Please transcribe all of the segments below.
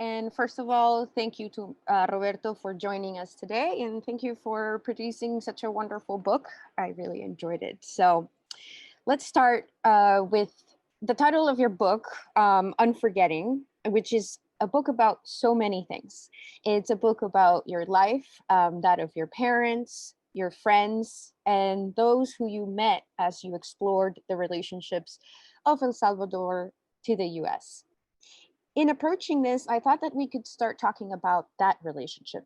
And first of all, thank you to Roberto for joining us today. And thank you for producing such a wonderful book. I really enjoyed it. So let's start with the title of your book, Unforgetting, which is a book about so many things. It's a book about your life, that of your parents, your friends, and those who you met as you explored the relationships of El Salvador to the US. In approaching this, I thought that we could start talking about that relationship.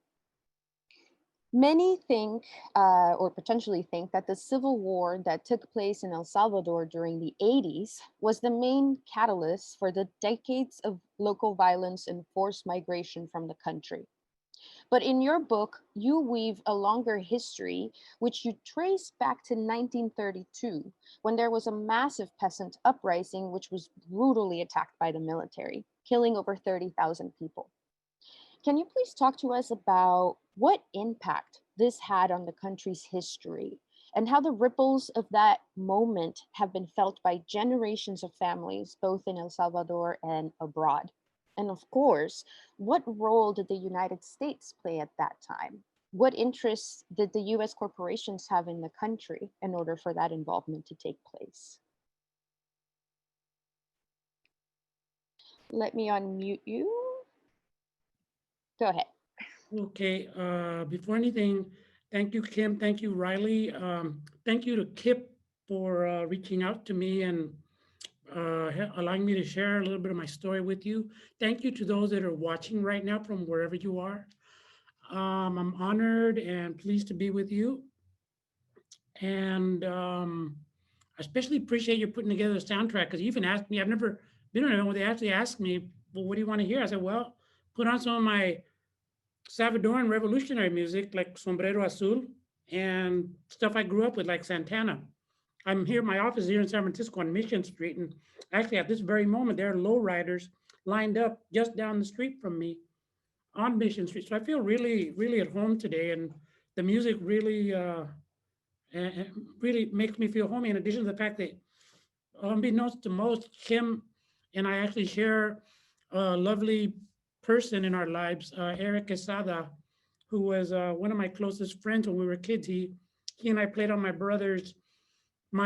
Many think, or potentially think, that the civil war that took place in El Salvador during the 80s was the main catalyst for the decades of local violence and forced migration from the country. But in your book, you weave a longer history, which you trace back to 1932, when there was a massive peasant uprising which was brutally attacked by the military, killing over 30,000 people. Can you please talk to us about what impact this had on the country's history and how the ripples of that moment have been felt by generations of families, both in El Salvador and abroad? And of course, what role did the United States play at that time? What interests did the US corporations have in the country in order for that involvement to take place? Let me unmute you. Go ahead. Okay, before anything, thank you, Kim. Thank you, Riley. Thank you to Kip for reaching out to me and allowing me to share a little bit of my story with you. Thank you to those that are watching right now from wherever you are. I'm honored and pleased to be with you. And I especially appreciate you putting together a soundtrack because you even asked me, I've never been on an event where they actually asked me, well, what do you want to hear? I said, well, put on some of my Salvadoran revolutionary music like Sombrero Azul and stuff I grew up with like Santana. I'm here, my office is here in San Francisco on Mission Street. And actually at this very moment, there are lowriders lined up just down the street from me on Mission Street. So I feel really, really at home today. And the music really, really makes me feel homey. In addition to the fact that, unbeknownst to most, Kim and I actually share a lovely person in our lives, Eric Quesada, who was one of my closest friends when we were kids. He and I played on my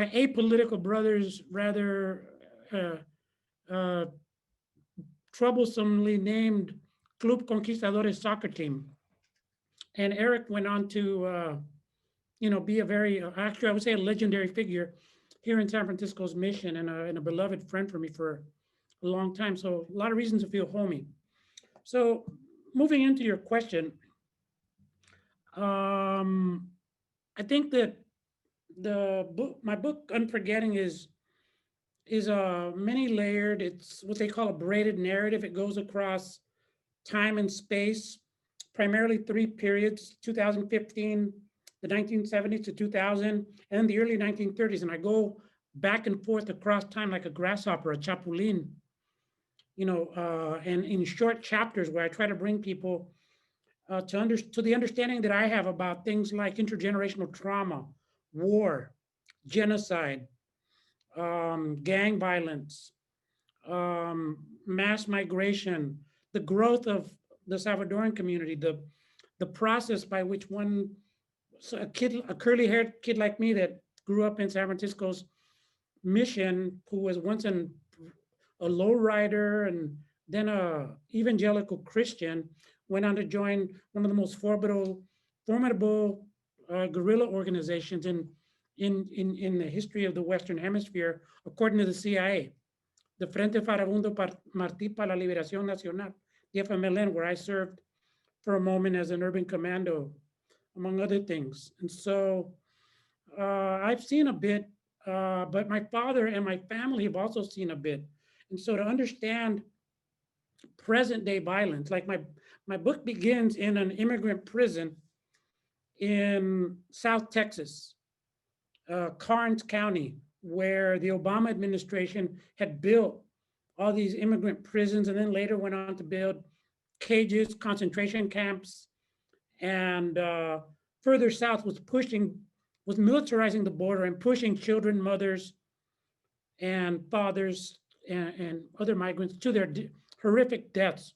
apolitical brother's rather uh, troublesomely named Club Conquistadores soccer team. And Eric went on to, be a very, actually, I would say a legendary figure here in San Francisco's Mission and a beloved friend for me for a long time. So a lot of reasons to feel homey. So moving into your question, I think that my book Unforgetting is many layered. It's what they call a braided narrative. It goes across time and space, primarily three periods: 2015, the 1970s to 2000, and then the early 1930s. And I go back and forth across time like a grasshopper, a chapulín, and in short chapters where I try to bring people to the understanding that I have about things like intergenerational trauma, war, genocide, gang violence, mass migration, the growth of the Salvadoran community, the process by which a curly-haired kid like me that grew up in San Francisco's Mission, who was once a lowrider and then a evangelical Christian, went on to join one of the most formidable guerrilla organizations in the history of the Western Hemisphere, according to the CIA, the Frente Farabundo Martí para la Liberación Nacional, the FMLN, where I served for a moment as an urban commando, among other things. And so I've seen a bit, but my father and my family have also seen a bit. And so to understand present day violence, like my book begins in an immigrant prison in South Texas, Karnes County, where the Obama administration had built all these immigrant prisons and then later went on to build cages, concentration camps, and further south was militarizing the border and pushing children, mothers, and fathers and other migrants to their horrific deaths.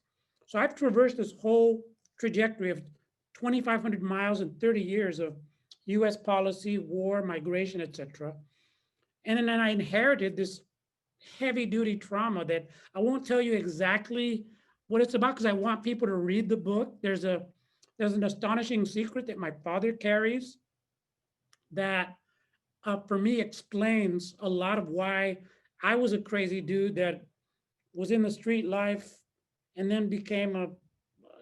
So I've traversed this whole trajectory of 2,500 miles and 30 years of US policy, war, migration, etc. And then I inherited this heavy duty trauma that I won't tell you exactly what it's about because I want people to read the book. There's an astonishing secret that my father carries that for me explains a lot of why I was a crazy dude that was in the street life and then became a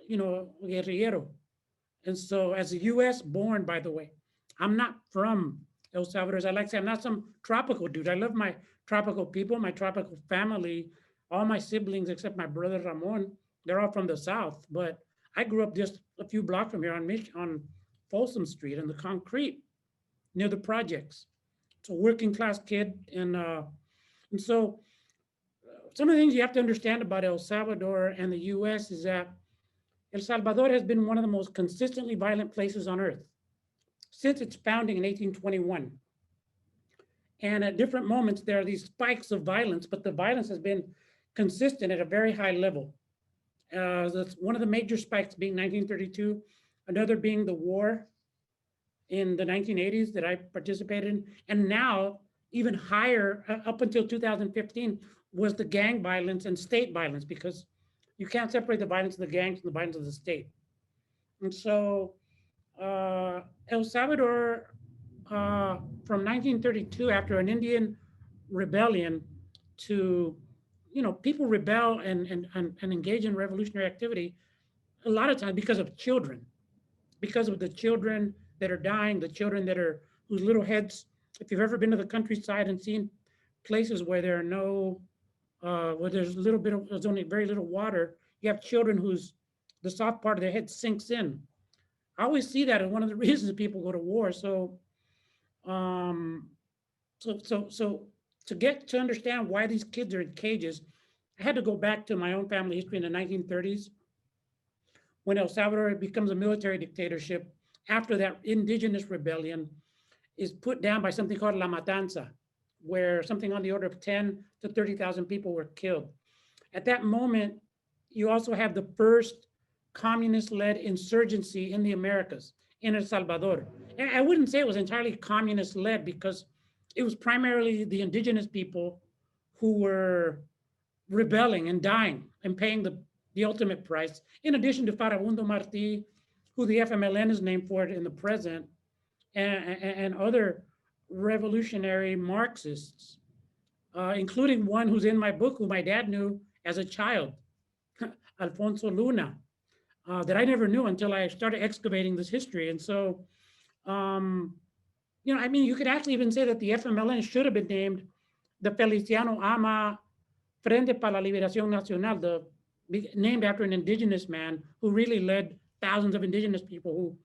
guerrillero. And so, as a US born, by the way, I'm not from El Salvador. As I like to say, I'm not some tropical dude. I love my tropical people, my tropical family, all my siblings except my brother Ramon. They're all from the South. But I grew up just a few blocks from here on Folsom Street in the concrete near the projects. So, working class kid. And so, some of the things you have to understand about El Salvador and the US is that El Salvador has been one of the most consistently violent places on earth since its founding in 1821. And at different moments, there are these spikes of violence, but the violence has been consistent at a very high level. That's one of the major spikes being 1932, another being the war in the 1980s that I participated in. And now, even higher, up until 2015, was the gang violence and state violence, because you can't separate the violence of the gangs from the violence of the state. And so El Salvador, from 1932, after an Indian rebellion, to, people rebel and engage in revolutionary activity a lot of times because of children, because of the children that are dying, the children that are whose little heads. If you've ever been to the countryside and seen places where there are no, where there's only very little water, you have children whose the soft part of their head sinks in. I always see that as one of the reasons people go to war. Um, so to get to understand why these kids are in cages, I had to go back to my own family history in the 1930s when El Salvador becomes a military dictatorship after that indigenous rebellion is put down by something called La Matanza, where something on the order of 10 to 30,000 people were killed. At that moment, you also have the first communist-led insurgency in the Americas, in El Salvador. And I wouldn't say it was entirely communist-led because it was primarily the indigenous people who were rebelling and dying and paying the ultimate price, in addition to Farabundo Martí, who the FMLN is named for it in the present, and other revolutionary Marxists, including one who's in my book, who my dad knew as a child, Alfonso Luna, that I never knew until I started excavating this history. And so, I mean, you could actually even say that the FMLN should have been named the Feliciano Ama Frente para la Liberación Nacional, named after an indigenous man who really led thousands of indigenous people who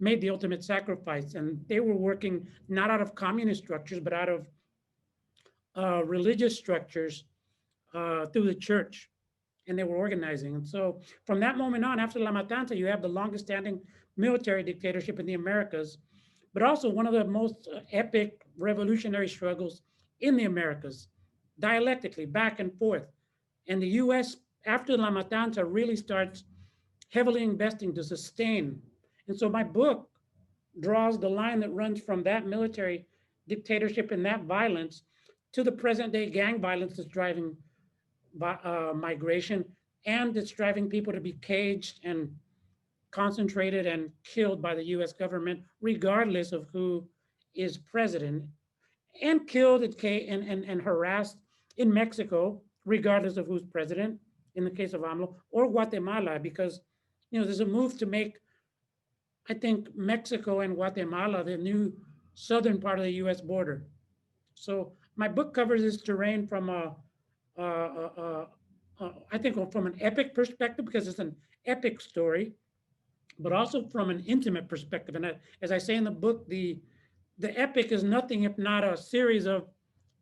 made the ultimate sacrifice. And they were working not out of communist structures, but out of religious structures through the church. And they were organizing. And so from that moment on, after La Matanza, you have the longest standing military dictatorship in the Americas, but also one of the most epic revolutionary struggles in the Americas, dialectically, back and forth. And the US, after La Matanza, really starts heavily investing to sustain. And so my book draws the line that runs from that military dictatorship and that violence to the present day gang violence that's driving migration, and it's driving people to be caged and concentrated and killed by the US government, regardless of who is president, and killed and harassed in Mexico, regardless of who's president, in the case of AMLO, or Guatemala, because there's a move to make, I think, Mexico and Guatemala the new southern part of the US border. So my book covers this terrain from I think from an epic perspective, because it's an epic story, but also from an intimate perspective. And as I say in the book, the epic is nothing if not a series of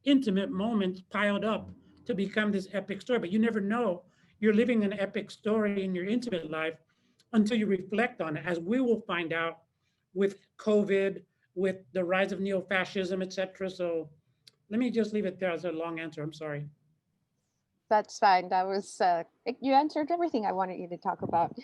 intimate moments piled up to become this epic story. But you never know you're living an epic story in your intimate life until you reflect on it, as we will find out with COVID, with the rise of neo-fascism, et cetera. So let me just leave it there as a long answer. I'm sorry. That's fine. That was you answered everything I wanted you to talk about.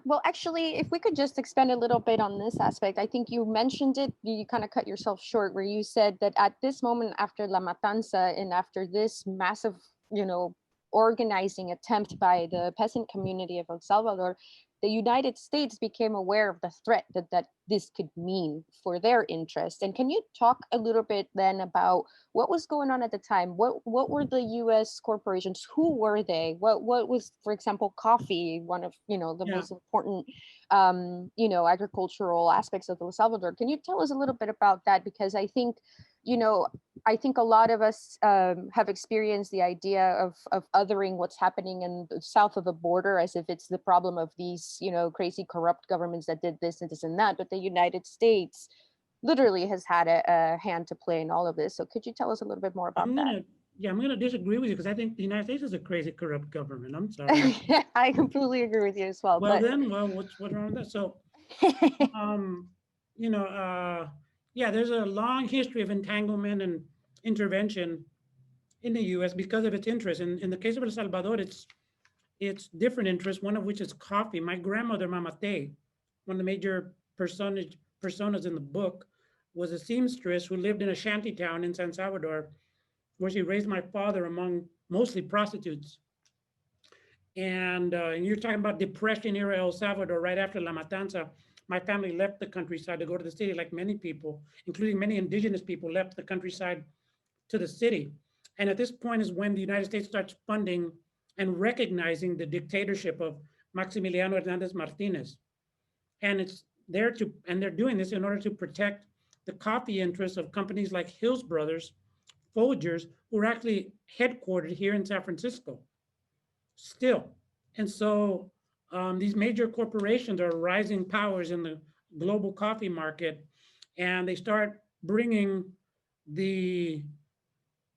Well, actually, if we could just expand a little bit on this aspect, I think you mentioned it. You kind of cut yourself short, where you said that at this moment after La Matanza and after this massive, organizing attempt by the peasant community of El Salvador, the United States became aware of the threat that this could mean for their interest. And can you talk a little bit then about what was going on at the time? What were the U.S. corporations? Who were they? What was, for example, coffee, one of the Yeah. most important agricultural aspects of El Salvador? Can you tell us a little bit about that? Because you know I think a lot of us have experienced the idea of othering what's happening in the south of the border as if it's the problem of these crazy corrupt governments that did this and this and that. But the United States literally has had a hand to play in all of this. So could you tell us a little bit more about I'm that? gonna, yeah, I'm gonna disagree with you because I think the United States is a crazy, corrupt government. I'm sorry. I completely agree with you as well. Well, But then, well, what's wrong with that? So, um, you know, yeah, there's a long history of entanglement and intervention in the U.S. because of its interest. In the case of El Salvador, it's different interests. One of which is coffee. My grandmother, Mama Te, one of the major personas in the book, was a seamstress who lived in a shanty town in San Salvador, where she raised my father among mostly prostitutes. And you're talking about Depression era El Salvador, right after La Matanza. My family left the countryside to go to the city, like many people, including many indigenous people, left the countryside to the city. And at this point is when the United States starts funding and recognizing the dictatorship of Maximiliano Hernandez Martinez. And they're doing this in order to protect the coffee interests of companies like Hills Brothers, Folgers, who are actually headquartered here in San Francisco still. And so these major corporations are rising powers in the global coffee market, and they start bringing the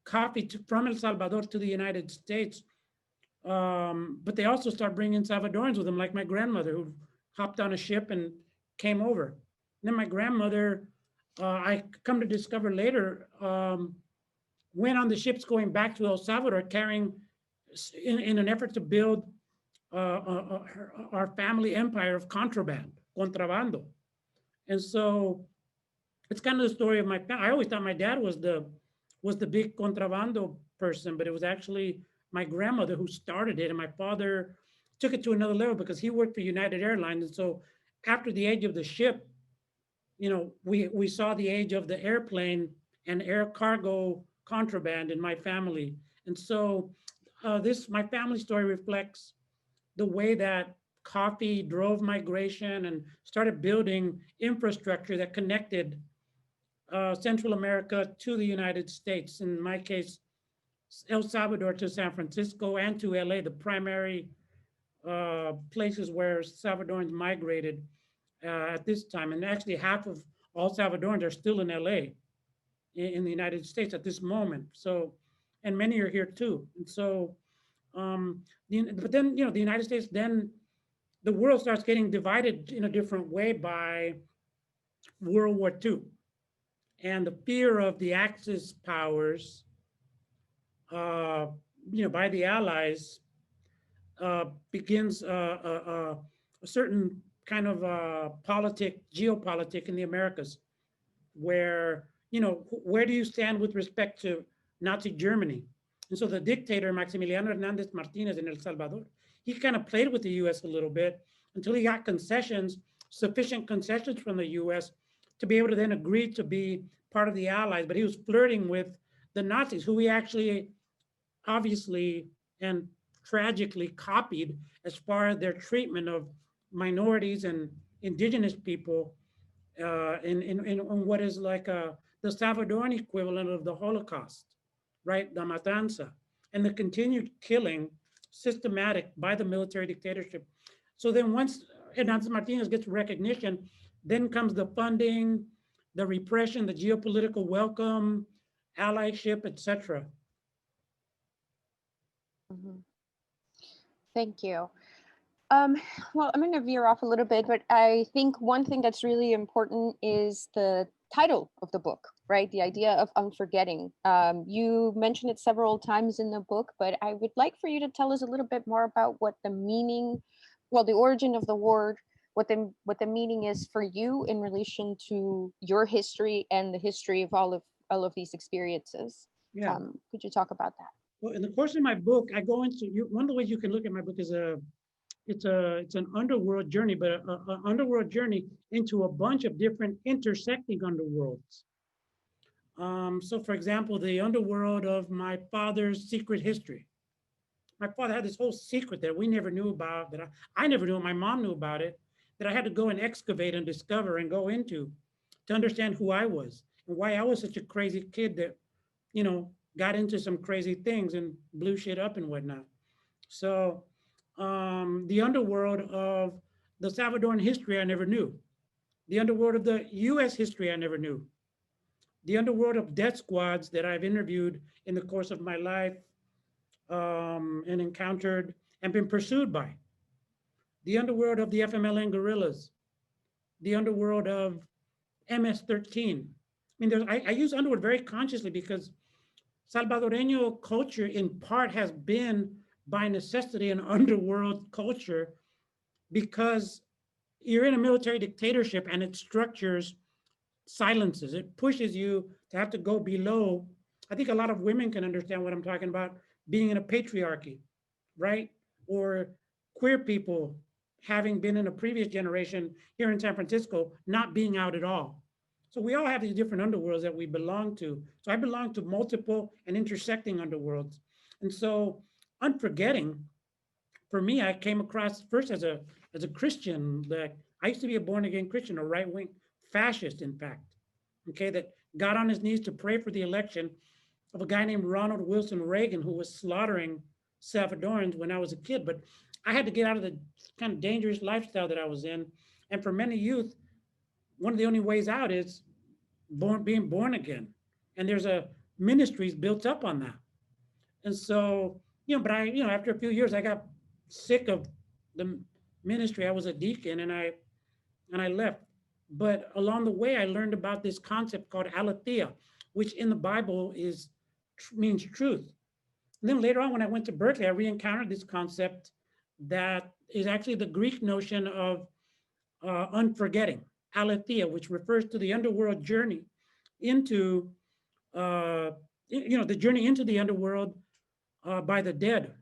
coffee from El Salvador to the United States. But they also start bringing Salvadorans with them, like my grandmother, who hopped on a ship and came over. And then my grandmother, I come to discover later, went on the ships going back to El Salvador, carrying in an effort to build our family empire of contraband, contrabando. And so it's kind of the story of my family. I always thought my dad was the big contrabando person, but it was actually my grandmother who started it, and my father took it to another level because he worked for United Airlines. And so after the age of the ship, we saw the age of the airplane and air cargo contraband in my family. And so this my family story reflects the way that coffee drove migration and started building infrastructure that connected Central America to the United States. In my case, El Salvador to San Francisco and to LA, the primary places where Salvadorans migrated at this time. And actually, half of all Salvadorans are still in LA, in the United States at this moment. So, and many are here too. And so, but then, the United States, then the world starts getting divided in a different way by World War II. And the fear of the Axis powers, uh, by the Allies, begins a certain kind of geopolitic in the Americas, where, where do you stand with respect to Nazi Germany? And so the dictator, Maximiliano Hernandez Martinez in El Salvador, he kind of played with the US a little bit until he got sufficient concessions from the US to be able to then agree to be part of the Allies. But he was flirting with the Nazis, who he actually obviously and tragically copied as far as their treatment of minorities and indigenous people in what is like the Salvadoran equivalent of the Holocaust, right? The Matanza, and the continued killing, systematic by the military dictatorship. So then once Hernandez Martinez gets recognition, then comes the funding, the repression, the geopolitical welcome, allyship, etc. Mhm. Thank you. Um, well, I'm going to veer off a little bit, but I think one thing that's really important is the title of the book, right? The idea of unforgetting. You mentioned it several times in the book, but I would like for you to tell us a little bit more about what the meaning, well, the origin of the word, what the meaning is for you in relation to your history and the history of all of these experiences. Yeah. Could you talk about that? Well, in the course of my book, I go into one of the ways you can look at my book is it's an underworld journey, but an underworld journey into a bunch of different intersecting underworlds. So, for example, the underworld of my father's secret history. My father had this whole secret that we never knew about, that I never knew, my mom knew about it, that I had to go and excavate and discover and go into to understand who I was and why I was such a crazy kid that, got into some crazy things and blew shit up and whatnot. So the underworld of the Salvadoran history I never knew. The underworld of the US history I never knew. The underworld of death squads that I've interviewed in the course of my life and encountered and been pursued by. The underworld of the FMLN guerrillas. The underworld of MS-13. I mean, I use underworld very consciously because Salvadoreño culture in part has been by necessity an underworld culture because you're in a military dictatorship and it structures silences. It pushes you to have to go below. I think a lot of women can understand what I'm talking about being in a patriarchy, right? Or queer people having been in a previous generation here in San Francisco, not being out at all. So we all have these different underworlds that we belong to. So I belong to multiple and intersecting underworlds. And so Unforgetting, for me, I came across first as a Christian. That I used to be a born again Christian, a right wing fascist, in fact. Okay, that got on his knees to pray for the election of a guy named Ronald Wilson Reagan, who was slaughtering Salvadorans when I was a kid. But I had to get out of the kind of dangerous lifestyle that I was in. And for many youth, one of the only ways out is being born again. And there's a ministries built up on that. And so, but after a few years, I got sick of the ministry. I was a deacon and I left. But along the way, I learned about this concept called aletheia, which in the Bible means truth. And then later on, when I went to Berkeley, I re-encountered this concept that is actually the Greek notion of unforgetting, aletheia, which refers to the underworld journey into, the journey into the underworld by the dead.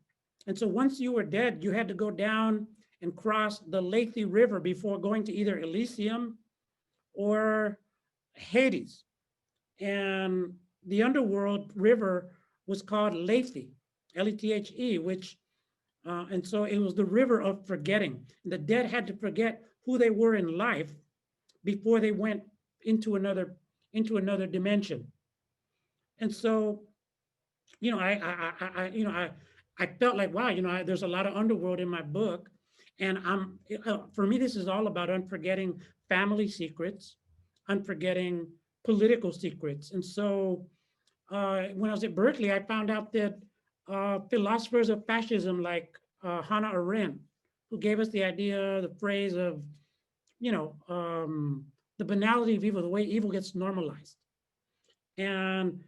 And so once you were dead, you had to go down and cross the Lethe River before going to either Elysium or Hades. And the underworld river was called Lethe, Lethe, and so it was the river of forgetting. The dead had to forget who they were in life before they went into another dimension. And so, I felt like, wow, there's a lot of underworld in my book, and for me, this is all about unforgetting family secrets, unforgetting political secrets. And so, when I was at Berkeley, I found out that philosophers of fascism like Hannah Arendt, who gave us the idea, the phrase of, the banality of evil, the way evil gets normalized. And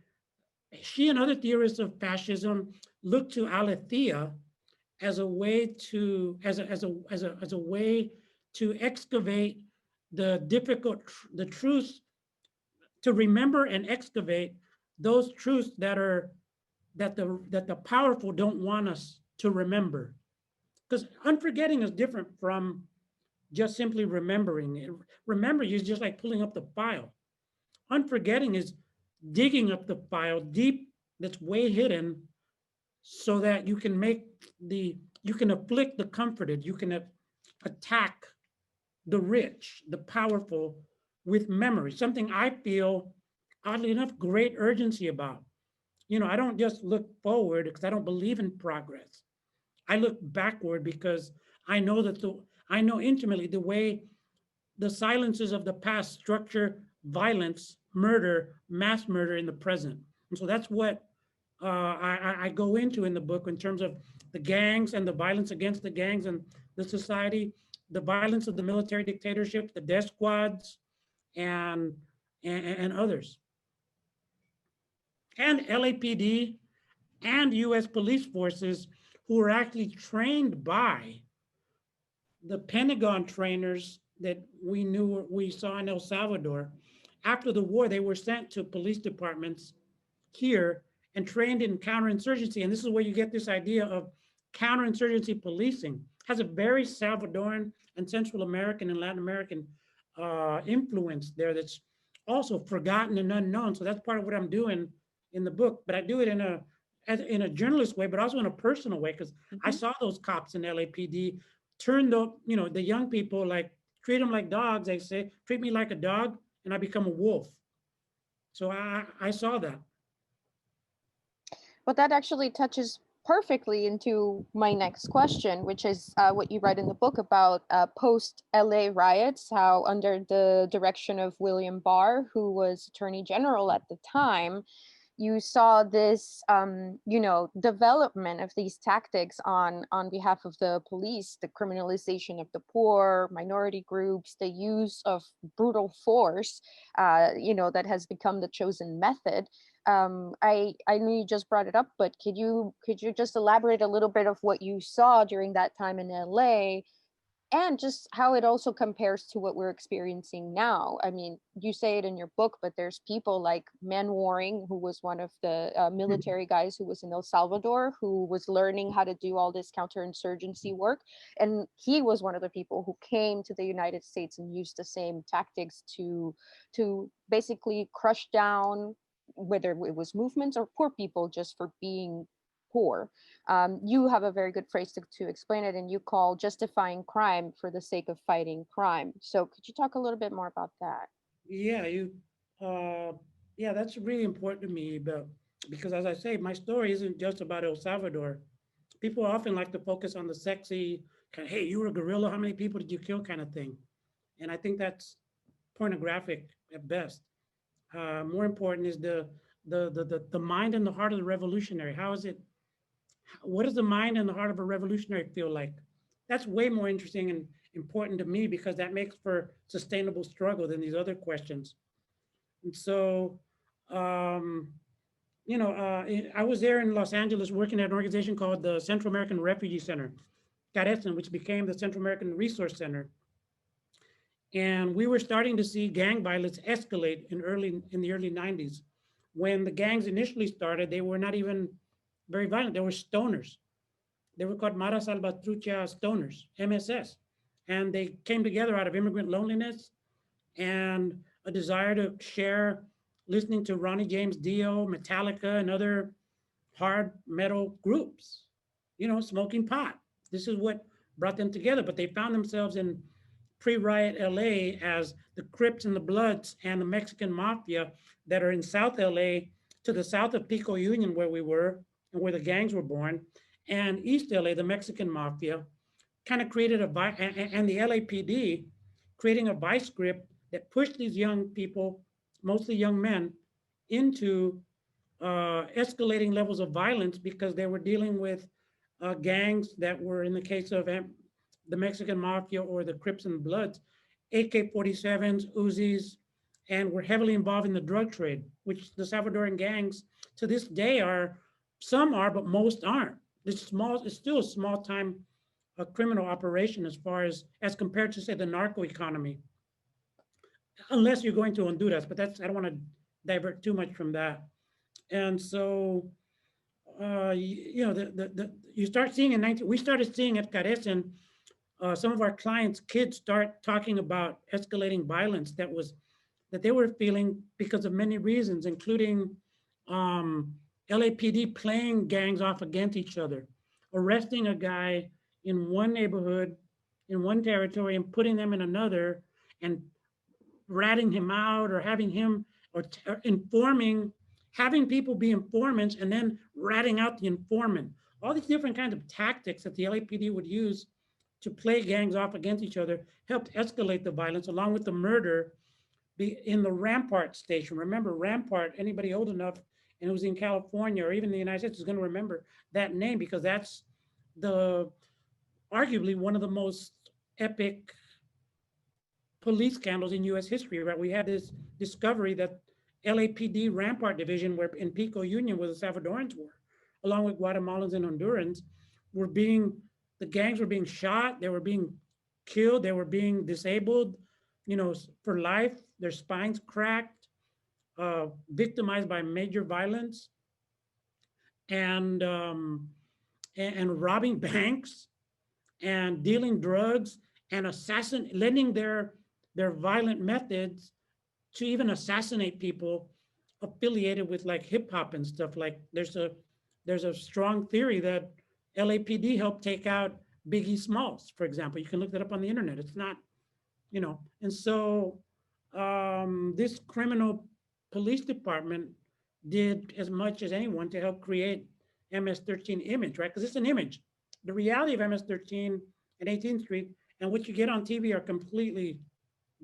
she and other theorists of fascism look to aletheia as a way to excavate the truths, to remember and excavate those truths that the powerful don't want us to remember. Because unforgetting is different from just simply remembering. Remembering is just like pulling up the file. Unforgetting is digging up the file deep, that's way hidden, so that you can afflict the comforted, you can attack the rich, the powerful with memory, something I feel, oddly enough, great urgency about. I don't just look forward because I don't believe in progress. I look backward because I know I know intimately the way the silences of the past structure violence, murder, mass murder in the present. And so that's what I go into in the book in terms of the gangs and the violence against the gangs and the society, the violence of the military dictatorship, the death squads, and and others, and LAPD and US police forces who were actually trained by the Pentagon trainers that we saw in El Salvador. After the war, they were sent to police departments here and trained in counterinsurgency. And this is where you get this idea of counterinsurgency policing. It has a very Salvadoran and Central American and Latin American influence there that's also forgotten and unknown. So that's part of what I'm doing in the book. But I do it in a journalist way, but also in a personal way, because I saw those cops in LAPD turn the young people, like, treat them like dogs. They say, treat me like a dog, and I become a wolf. So I saw that. Well, that actually touches perfectly into my next question, which is what you write in the book about post LA riots, how, under the direction of William Barr, who was Attorney General at the time, you saw this development of these tactics on behalf of the police, the criminalization of the poor, minority groups, the use of brutal force, that has become the chosen method. I know you just brought it up, but could you just elaborate a little bit of what you saw during that time in LA, and just how it also compares to what we're experiencing now? I mean, you say it in your book, but there's people like Manwaring, who was one of the military guys who was in El Salvador, who was learning how to do all this counterinsurgency work. And he was one of the people who came to the United States and used the same tactics to basically crush down, whether it was movements or poor people, just for being poor. You have a very good phrase to explain it, and you call justifying crime for the sake of fighting crime. So could you talk a little bit more about that? Yeah, uh, yeah, that's really important to me, but because, as I say, my story isn't just about El Salvador. People often like to focus on the sexy kind of, hey, you were a guerrilla, how many people did you kill, kind of thing. And I think that's pornographic at best. More important is the mind and the heart of the revolutionary. How is it? What does the mind and the heart of a revolutionary feel like? That's way more interesting and important to me, because that makes for sustainable struggle than these other questions. And so, um, I was there in Los Angeles working at an organization called the Central American Refugee Center, Caressen, which became the Central American Resource Center. And we were starting to see gang violence escalate in the early 90s. When the gangs initially started, they were not even very violent. They were stoners. They were called Mara Salvatrucha stoners, MSS. And they came together out of immigrant loneliness and a desire to share listening to Ronnie James Dio, Metallica, and other hard metal groups, smoking pot. This is what brought them together. But they found themselves in pre-riot LA as the Crips and the Bloods and the Mexican Mafia that are in South LA, to the south of Pico Union, where we were and where the gangs were born, and East LA, the Mexican Mafia, kind of created and the LAPD creating a vice grip that pushed these young people, mostly young men, into escalating levels of violence, because they were dealing with gangs that were, in the case of the Mexican Mafia or the Crips and Bloods, AK-47s, Uzis, and were heavily involved in the drug trade, which the Salvadoran gangs to this day some are, but most aren't. It's still a small time criminal operation as compared to, say, the narco economy, unless you're going to Honduras. But I don't want to divert too much from that. And so, you start seeing we started seeing at Carecen, some of our clients' kids start talking about escalating violence that they were feeling because of many reasons, including um, LAPD playing gangs off against each other, arresting a guy in one neighborhood, in one territory, and putting them in another, and ratting him out, or having him or informing, having people be informants and then ratting out the informant. All these different kinds of tactics that the LAPD would use to play gangs off against each other helped escalate the violence, along with the murder in the Rampart station. Remember Rampart, anybody old enough and who's in California or even the United States is going to remember that name, because that's the arguably one of the most epic police scandals in U.S. history, right? We had this discovery that LAPD Rampart Division, where in Pico Union, where the Salvadorans were, along with Guatemalans and Hondurans, were being, the gangs were being shot, they were being killed, they were being disabled, for life, their spines cracked, victimized by major violence, and and robbing banks and dealing drugs and lending their violent methods to even assassinate people affiliated with like hip hop and stuff. Like there's a strong theory that LAPD helped take out Biggie Smalls, for example. You can look that up on the internet. It's not, and so this criminal police department did as much as anyone to help create MS-13 image, right? Because it's an image. The reality of MS-13 and 18th Street and what you get on TV are completely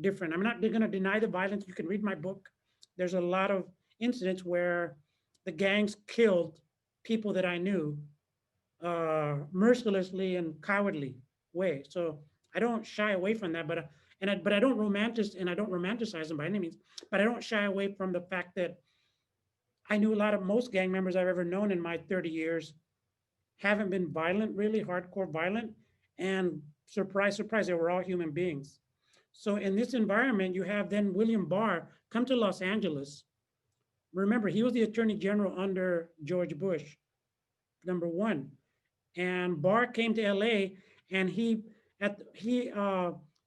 different. I'm not going to deny the violence. You can read my book. There's a lot of incidents where the gangs killed people that I knew mercilessly and cowardly way. So I don't shy away from that, but I don't romanticize them by any means. But I don't shy away from the fact that I knew most gang members I've ever known in my 30 years haven't been violent, really hardcore violent, and surprise, surprise, they were all human beings. So in this environment, you have then William Barr come to Los Angeles. Remember, he was the Attorney General under George Bush, number one. And Barr came to LA and he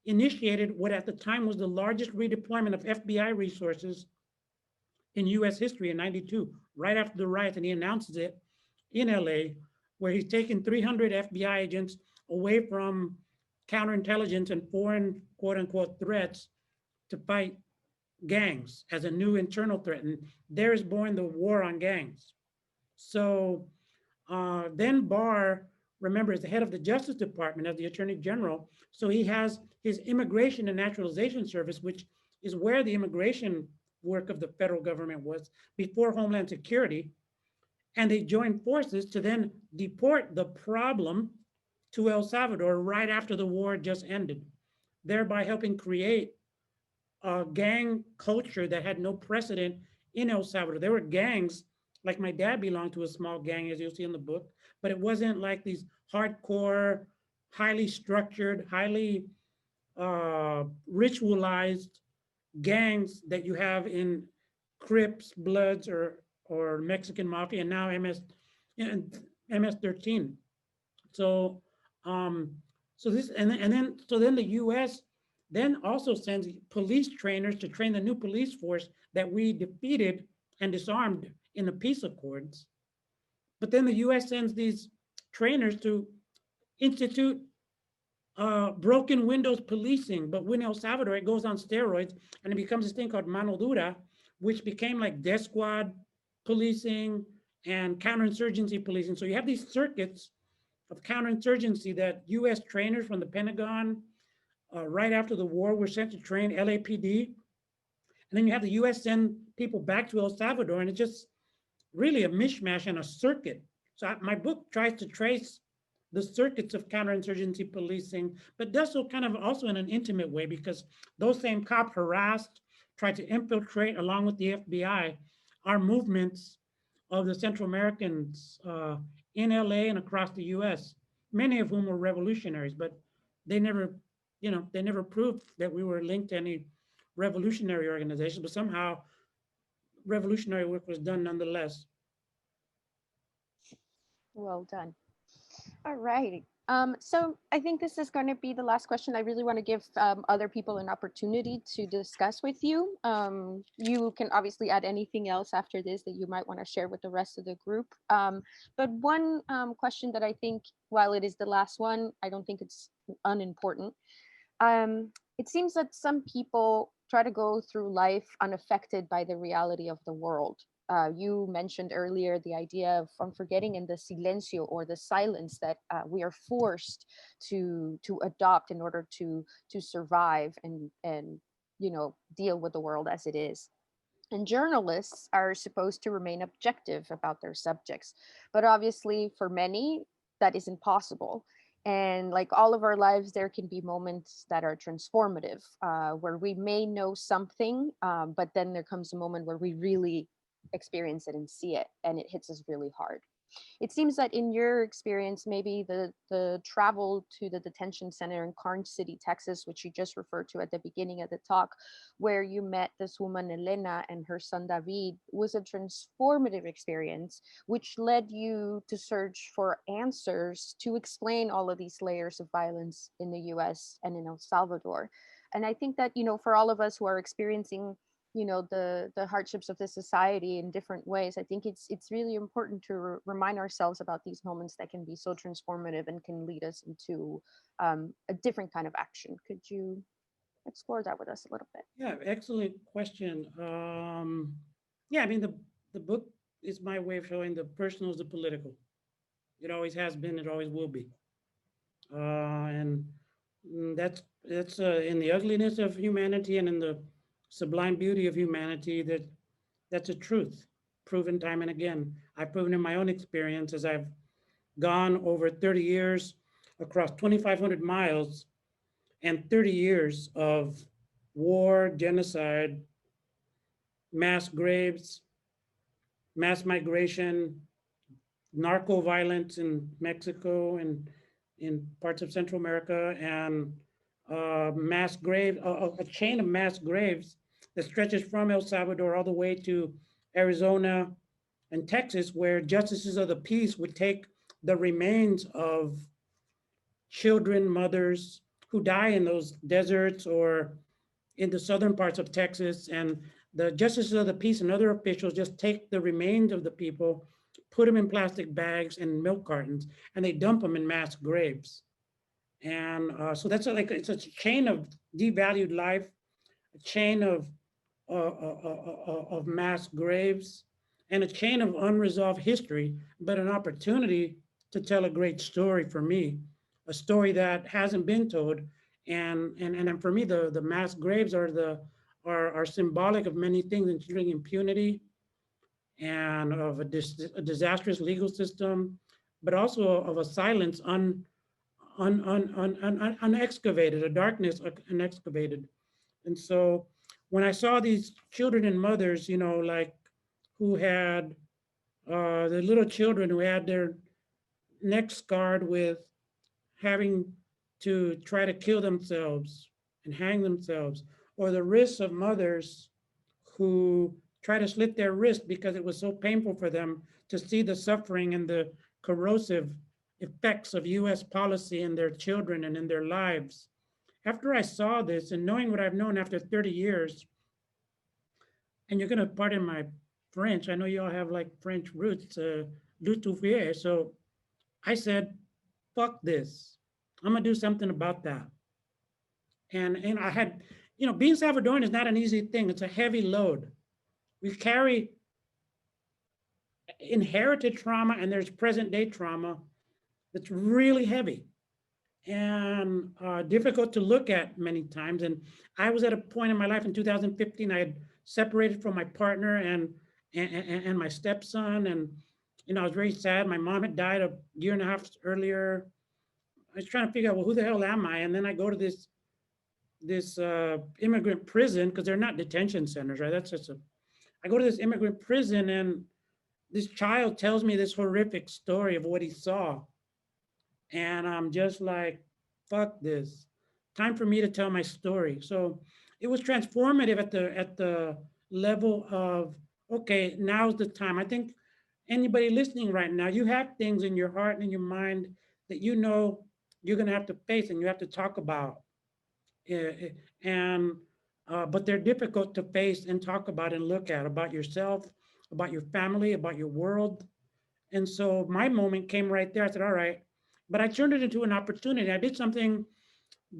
initiated what at the time was the largest redeployment of FBI resources in US history in 92, right after the riots. And he announces it in LA, where he's taken 300 FBI agents away from counterintelligence and foreign quote unquote threats to fight gangs as a new internal threat. And there is born the war on gangs. So then Barr, remember, is the head of the Justice Department as the Attorney General. So he has his Immigration and Naturalization Service, which is where the immigration work of the federal government was before Homeland Security. And they joined forces to then deport the problem to El Salvador right after the war just ended, thereby helping create a gang culture that had no precedent in El Salvador. There were gangs, like my dad belonged to a small gang, as you'll see in the book, but it wasn't like these hardcore, highly structured, highly ritualized gangs that you have in Crips, Bloods, or Mexican Mafia, and now MS-13. So, so then the U.S. then also sends police trainers to train the new police force that we defeated and disarmed in the peace accords. But then the U.S. sends these trainers to institute broken windows policing. But when El Salvador, it goes on steroids and it becomes this thing called mano dura, which became like death squad policing and counterinsurgency policing. So you have these circuits of counterinsurgency that U.S. trainers from the Pentagon right after the war were sent to train LAPD. And then you have the U.S. send people back to El Salvador, and it's just really a mishmash and a circuit. So my book tries to trace the circuits of counterinsurgency policing, but does so kind of also in an intimate way, because those same cops harassed, tried to infiltrate, along with the FBI, our movements of the Central Americans in LA and across the US, many of whom were revolutionaries, but they never, they never proved that we were linked to any revolutionary organization, but somehow revolutionary work was done nonetheless. Well done. All right. So I think this is going to be the last question. I really want to give other people an opportunity to discuss with you. You can obviously add anything else after this that you might want to share with the rest of the group. But one question that I think, while it is the last one, I don't think it's unimportant. It seems that some people try to go through life unaffected by the reality of the world. You mentioned earlier the idea of unforgetting and the silencio, or the silence that we are forced to adopt in order to survive and deal with the world as it is. And journalists are supposed to remain objective about their subjects, but obviously for many that is impossible. And like all of our lives, there can be moments that are transformative, where we may know something, but then there comes a moment where we really experience it and see it, and it hits us really hard. It seems that in your experience, maybe the travel to the detention center in Karnes City, Texas, which you just referred to at the beginning of the talk, where you met this woman Elena and her son David, was a transformative experience, which led you to search for answers to explain all of these layers of violence in the U.S. and in El Salvador. And I think that, for all of us who are experiencing the hardships of this society in different ways, I think it's really important to remind ourselves about these moments that can be so transformative and can lead us into a different kind of action. Could you explore that with us a little bit? Yeah, excellent question. Yeah, I mean, the book is my way of showing the personal is the political. It always has been, it always will be. And that's in the ugliness of humanity and in the sublime beauty of humanity, that's a truth proven time and again. I've proven in my own experience as I've gone over 30 years across 2,500 miles and 30 years of war, genocide, mass graves, mass migration, narco violence in Mexico and in parts of Central America, and mass grave, a chain of mass graves that stretches from El Salvador all the way to Arizona and Texas, where justices of the peace would take the remains of children, mothers who die in those deserts or in the southern parts of Texas. And the justices of the peace and other officials just take the remains of the people, put them in plastic bags and milk cartons, and they dump them in mass graves. And so that's like it's a chain of devalued life, a chain of mass graves, and a chain of unresolved history, but an opportunity to tell a great story for me, a story that hasn't been told. And for me, the mass graves are symbolic of many things, including impunity and of a disastrous legal system, but also of a silence unexcavated, a darkness unexcavated. And so when I saw these children and mothers, like who had the little children who had their necks scarred with having to try to kill themselves and hang themselves, or the wrists of mothers who try to slit their wrist because it was so painful for them to see the suffering and the corrosive effects of US policy in their children and in their lives. After I saw this and knowing what I've known after 30 years, and you're going to pardon my French, I know you all have like French roots, Lutufier. So I said, fuck this. I'm going to do something about that. And I had, being Salvadoran is not an easy thing. It's a heavy load. We carry inherited trauma and there's present day trauma that's really heavy and difficult to look at many times. And I was at a point in my life in 2015, I had separated from my partner and my stepson. And, I was very sad. My mom had died a year and a half earlier. I was trying to figure out, well, who the hell am I? And then I go to this immigrant prison, because they're not detention centers, right? I go to this immigrant prison, and this child tells me this horrific story of what he saw. And I'm just like, fuck this. Time for me to tell my story. So it was transformative at the level of, okay, now's the time. I think anybody listening right now, you have things in your heart and in your mind that you're gonna have to face and you have to talk about. And but they're difficult to face and talk about and look at, about yourself, about your family, about your world. And so my moment came right there. I said, all right, but I turned it into an opportunity. I did something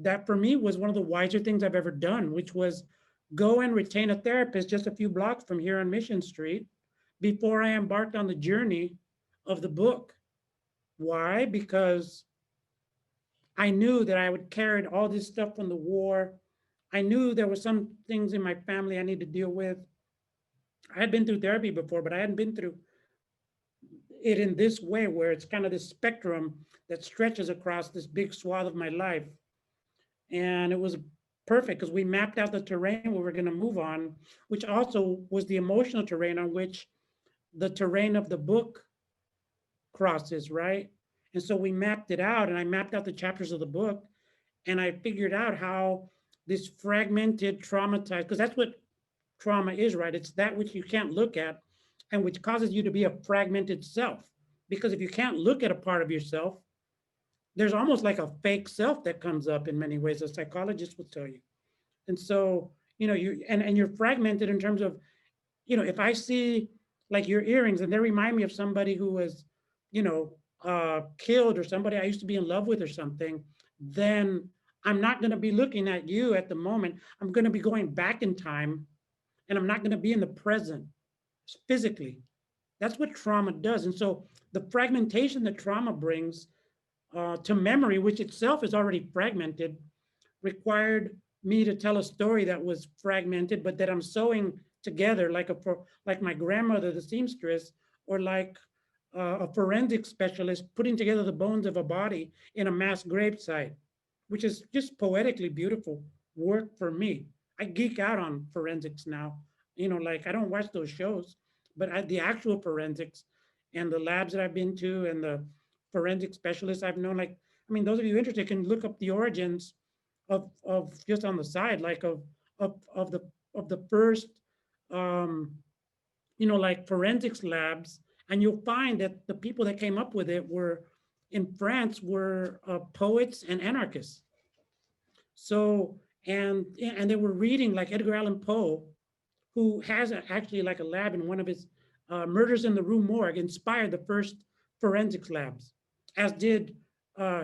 that for me was one of the wiser things I've ever done, which was go and retain a therapist just a few blocks from here on Mission Street before I embarked on the journey of the book. Why? Because I knew that I would carry all this stuff from the war. I knew there were some things in my family I need to deal with. I had been through therapy before, but I hadn't been through it in this way, where it's kind of this spectrum that stretches across this big swath of my life. And it was perfect because we mapped out the terrain where we're going to move on, which also was the emotional terrain on which the terrain of the book crosses, right? And so we mapped it out, and I mapped out the chapters of the book, and I figured out how this fragmented, traumatized, because that's what trauma is, right? It's that which you can't look at and which causes you to be a fragmented self. Because if you can't look at a part of yourself, there's almost like a fake self that comes up in many ways, a psychologist will tell you. And so, and you're fragmented in terms of, if I see like your earrings and they remind me of somebody who was, killed, or somebody I used to be in love with or something, then I'm not going to be looking at you at the moment. I'm going to be going back in time, and I'm not going to be in the present physically. That's what trauma does. And so the fragmentation that trauma brings to memory, which itself is already fragmented, required me to tell a story that was fragmented, but that I'm sewing together like my grandmother, the seamstress, or like a forensic specialist putting together the bones of a body in a mass grave site, which is just poetically beautiful work for me. I geek out on forensics now. Like I don't watch those shows, but the actual forensics and the labs that I've been to and the forensic specialists I've known, like, I mean, those of you interested can look up the origins of just on the side, like of the first, um, like forensics labs, and you'll find that the people that came up with it were in France were poets and anarchists. So and they were reading like Edgar Allan Poe, who has actually like a lab in one of his Murders in the Rue Morgue, inspired the first forensics labs, as did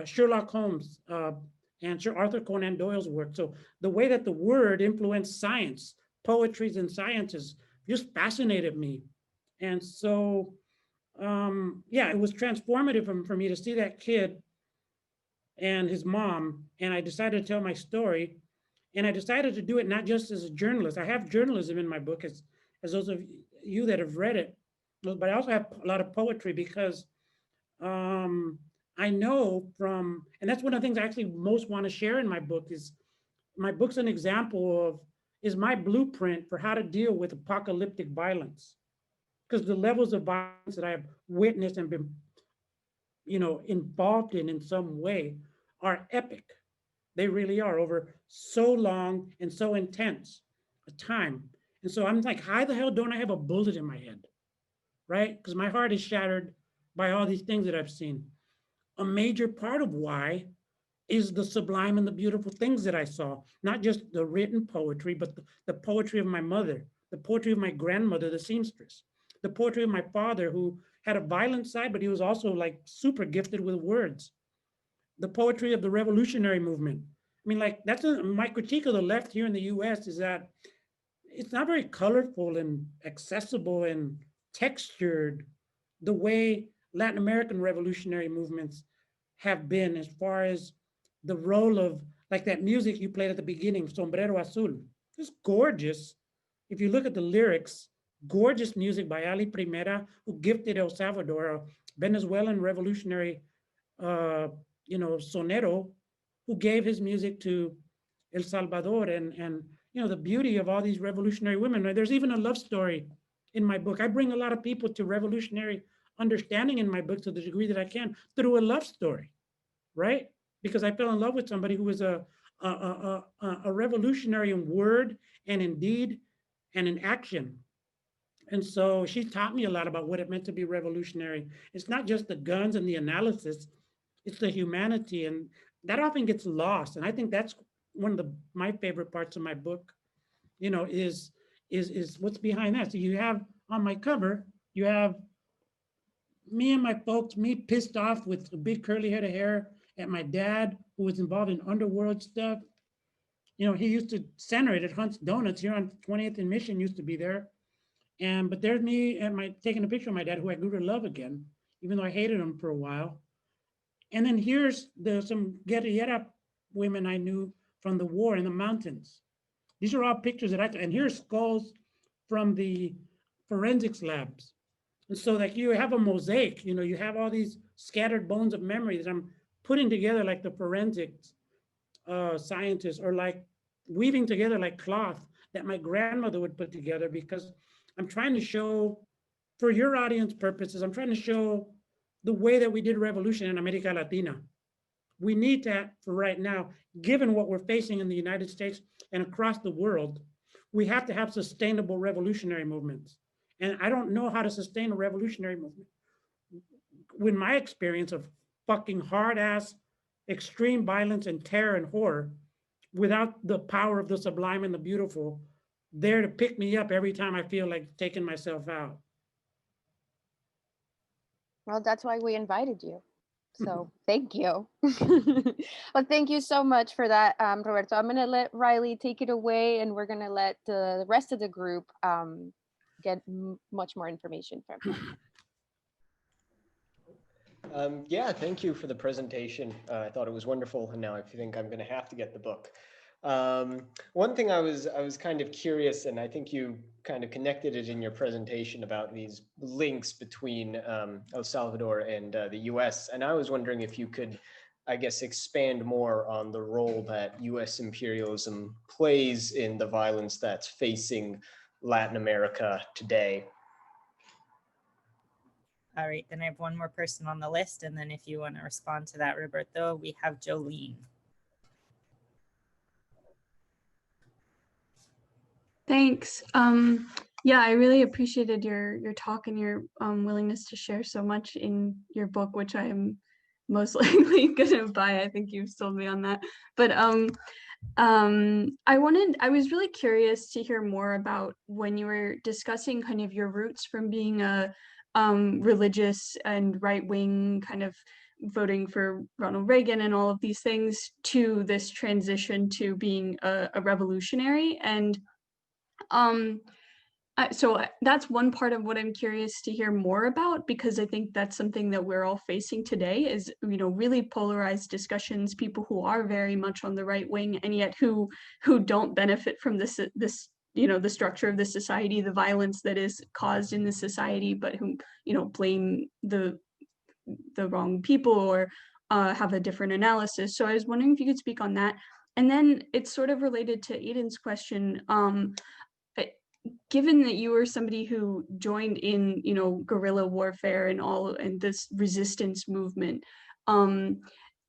Sherlock Holmes and Sir Arthur Conan Doyle's work. So the way that the word influenced science, poetries and sciences just fascinated me. And so, yeah, it was transformative for me to see that kid and his mom, and I decided to tell my story. And I decided to do it not just as a journalist. I have journalism in my book, as those of you that have read it, but I also have a lot of poetry because um, I know from, and that's one of the things I actually most want to share in my book is my book's an example of, is my blueprint for how to deal with apocalyptic violence. Because the levels of violence that I have witnessed and been, involved in some way are epic. They really are, over so long and so intense a time. And so I'm like, how the hell don't I have a bullet in my head? Right? Because my heart is shattered by all these things that I've seen. A major part of why is the sublime and the beautiful things that I saw, not just the written poetry, but the poetry of my mother, the poetry of my grandmother, the seamstress, the poetry of my father, who had a violent side, but he was also like super gifted with words, the poetry of the revolutionary movement. I mean, like that's my critique of the left here in the US is that it's not very colorful and accessible and textured the way Latin American revolutionary movements have been, as far as the role of like that music you played at the beginning, Sombrero Azul. It's gorgeous. If you look at the lyrics, gorgeous music by Ali Primera, who gifted El Salvador, a Venezuelan revolutionary sonero, who gave his music to El Salvador, and the beauty of all these revolutionary women. There's even a love story in my book. I bring a lot of people to revolutionary understanding in my book to the degree that I can through a love story, right? Because I fell in love with somebody who was a revolutionary in word and in deed and in action. And so she taught me a lot about what it meant to be revolutionary. It's not just the guns and the analysis, it's the humanity. And that often gets lost. And I think that's one of my favorite parts of my book, is what's behind that. So you have on my cover, you have me and my folks, me pissed off with a big curly head of hair at my dad, who was involved in underworld stuff. He used to center it at Hunt's Donuts here on 20th and Mission, used to be there. But there's me and taking a picture of my dad, who I grew to love again, even though I hated him for a while. And then here's some guerrilla women I knew from the war in the mountains. These are all pictures and here's skulls from the forensics labs. And so like you have a mosaic, you have all these scattered bones of memory that I'm putting together like the forensics scientists, or like weaving together like cloth that my grandmother would put together, because I'm trying to show, for your audience purposes, I'm trying to show the way that we did revolution in America Latina. We need that for right now, given what we're facing in the United States and across the world. We have to have sustainable revolutionary movements. And I don't know how to sustain a revolutionary movement with my experience of fucking hard ass extreme violence and terror and horror, without the power of the sublime and the beautiful there to pick me up every time I feel like taking myself out. Well, that's why we invited you. So thank you. Well, thank you so much for that, Roberto. I'm going to let Riley take it away, and we're going to let the rest of the group get much more information from him. Yeah, thank you for the presentation. I thought it was wonderful, and now I think I'm going to have to get the book. One thing I was kind of curious, and I think you kind of connected it in your presentation about these links between El Salvador and the U.S. And I was wondering if you could, I guess, expand more on the role that U.S. imperialism plays in the violence that's facing Latin America today. All right, then I have one more person on the list. And then if you want to respond to that, Roberto, we have Jolene. Thanks. Yeah, I really appreciated your talk and your willingness to share so much in your book, which I am most likely gonna buy. I think you've sold me on that. But I was really curious to hear more about when you were discussing kind of your roots from being a religious and right-wing kind of voting for Ronald Reagan and all of these things, to this transition to being a revolutionary. And so that's one part of what I'm curious to hear more about, because I think that's something that we're all facing today is, really polarized discussions, people who are very much on the right wing and yet who don't benefit from this, the structure of the society, the violence that is caused in the society, but who, blame the wrong people or have a different analysis. So I was wondering if you could speak on that. And then it's sort of related to Aiden's question. Given that you were somebody who joined in, guerrilla warfare and this resistance movement,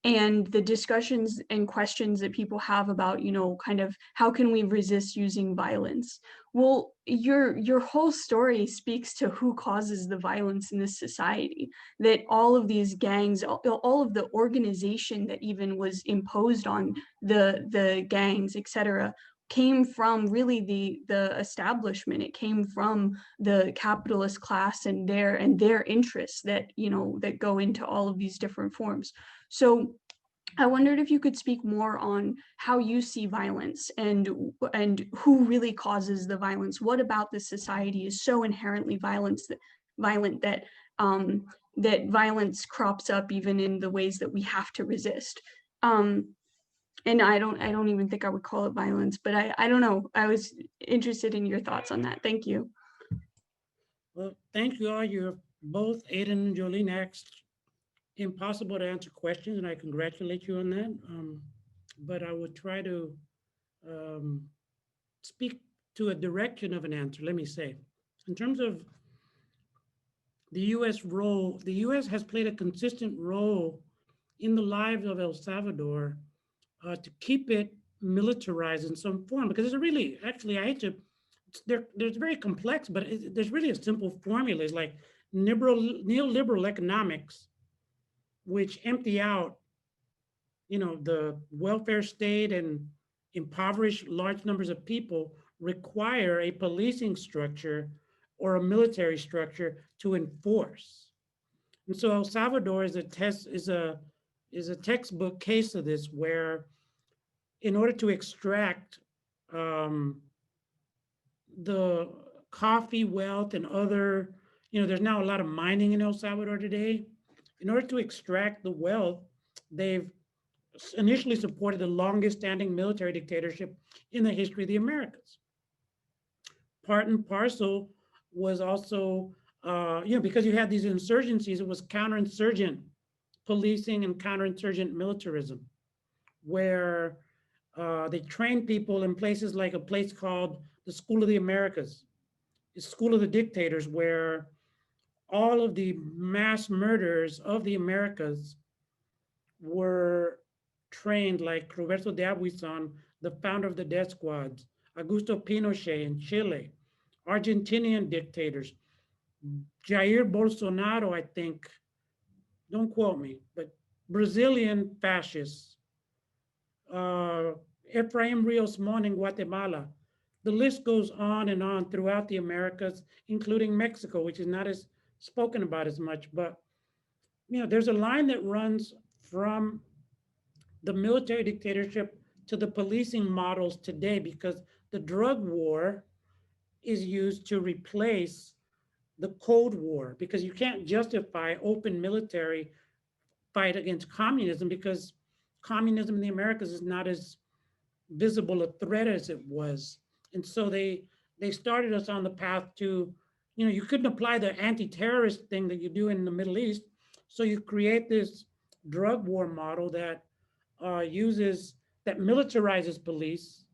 and the discussions and questions that people have about, kind of how can we resist using violence? Well, your whole story speaks to who causes the violence in this society, that all of these gangs, all of the organization that even was imposed on the gangs, etc., came from really the establishment. It came from the capitalist class and their interests that that go into all of these different forms. So I wondered if you could speak more on how you see violence and who really causes the violence. What about this society is so inherently violent that that violence crops up even in the ways that we have to resist. And I don't even think I would call it violence, but I don't know. I was interested in your thoughts on that. Thank you. Well, thank you all. You're both, Aiden and Jolene, asked impossible to answer questions, and I congratulate you on that. But I would try to speak to a direction of an answer, let me say. In terms of the U.S. role, the U.S. has played a consistent role in the lives of El Salvador to keep it militarized in some form, because it's a really, actually, I hate to, there's very complex, but there's really a simple formula. It's like neoliberal economics, which empty out, the welfare state and impoverish large numbers of people, require a policing structure or a military structure to enforce. And so El Salvador is a textbook case of this, where in order to extract the coffee wealth and other, there's now a lot of mining in El Salvador today. In order to extract the wealth, they've initially supported the longest standing military dictatorship in the history of the Americas. Part and parcel was also because you had these insurgencies, it was counterinsurgent policing and counterinsurgent militarism, where they trained people in places like a place called the School of the Americas, the School of the Dictators, where all of the mass murders of the Americas were trained, like Roberto de, the founder of the death squads, Augusto Pinochet in Chile, Argentinian dictators, Jair Bolsonaro, I think, don't quote me, but Brazilian fascists, Efraim Rios Mon in Guatemala. The list goes on and on throughout the Americas, including Mexico, which is not as spoken about as much. But there's a line that runs from the military dictatorship to the policing models today, because the drug war is used to replace the Cold War, because you can't justify open military fight against communism, because communism in the Americas is not as visible a threat as it was. And so they started us on the path to, you couldn't apply the anti-terrorist thing that you do in the Middle East. So you create this drug war model that that militarizes police,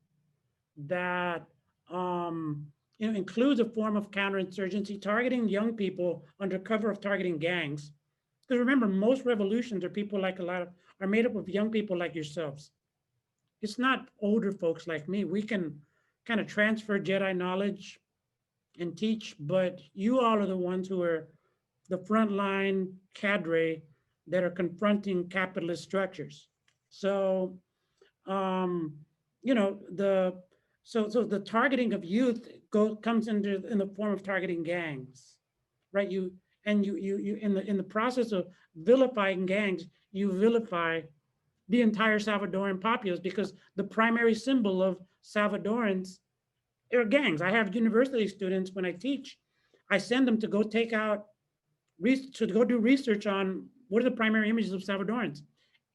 that includes a form of counterinsurgency, targeting young people under cover of targeting gangs. Because remember, most revolutions are made up of young people like yourselves. It's not older folks like me. We can kind of transfer Jedi knowledge and teach, but you all are the ones who are the frontline cadre that are confronting capitalist structures. So, so the targeting of youth comes in the form of targeting gangs, right? You in the process of vilifying gangs, you vilify the entire Salvadoran populace, because the primary symbol of Salvadorans are gangs. I have university students, when I teach, I send them to go do research on what are the primary images of Salvadorans.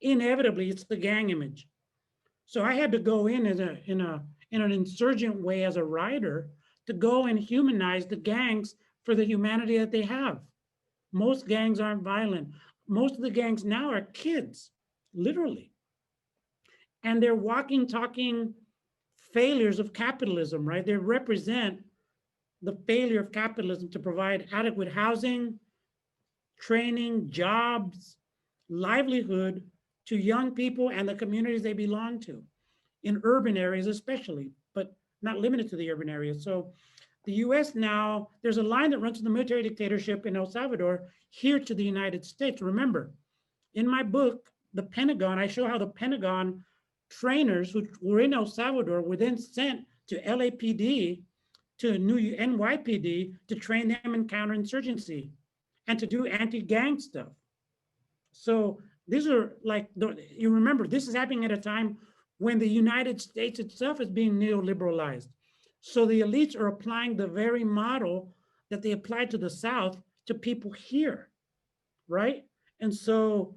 Inevitably, it's the gang image. So I had to go in in an insurgent way as a writer to go and humanize the gangs for the humanity that they have. Most gangs aren't violent. Most of the gangs now are kids, literally. And they're walking, talking failures of capitalism, right? They represent the failure of capitalism to provide adequate housing, training, jobs, livelihood to young people and the communities they belong to, in urban areas especially, but not limited to the urban areas. So the US now, there's a line that runs from the military dictatorship in El Salvador here to the United States. Remember, in my book, The Pentagon, I show how the Pentagon trainers who were in El Salvador were then sent to LAPD, to new NYPD, to train them in counterinsurgency and to do anti-gang stuff. So these are you remember, this is happening at a time when the United States itself is being neoliberalized. So the elites are applying the very model that they applied to the South to people here, right? And so,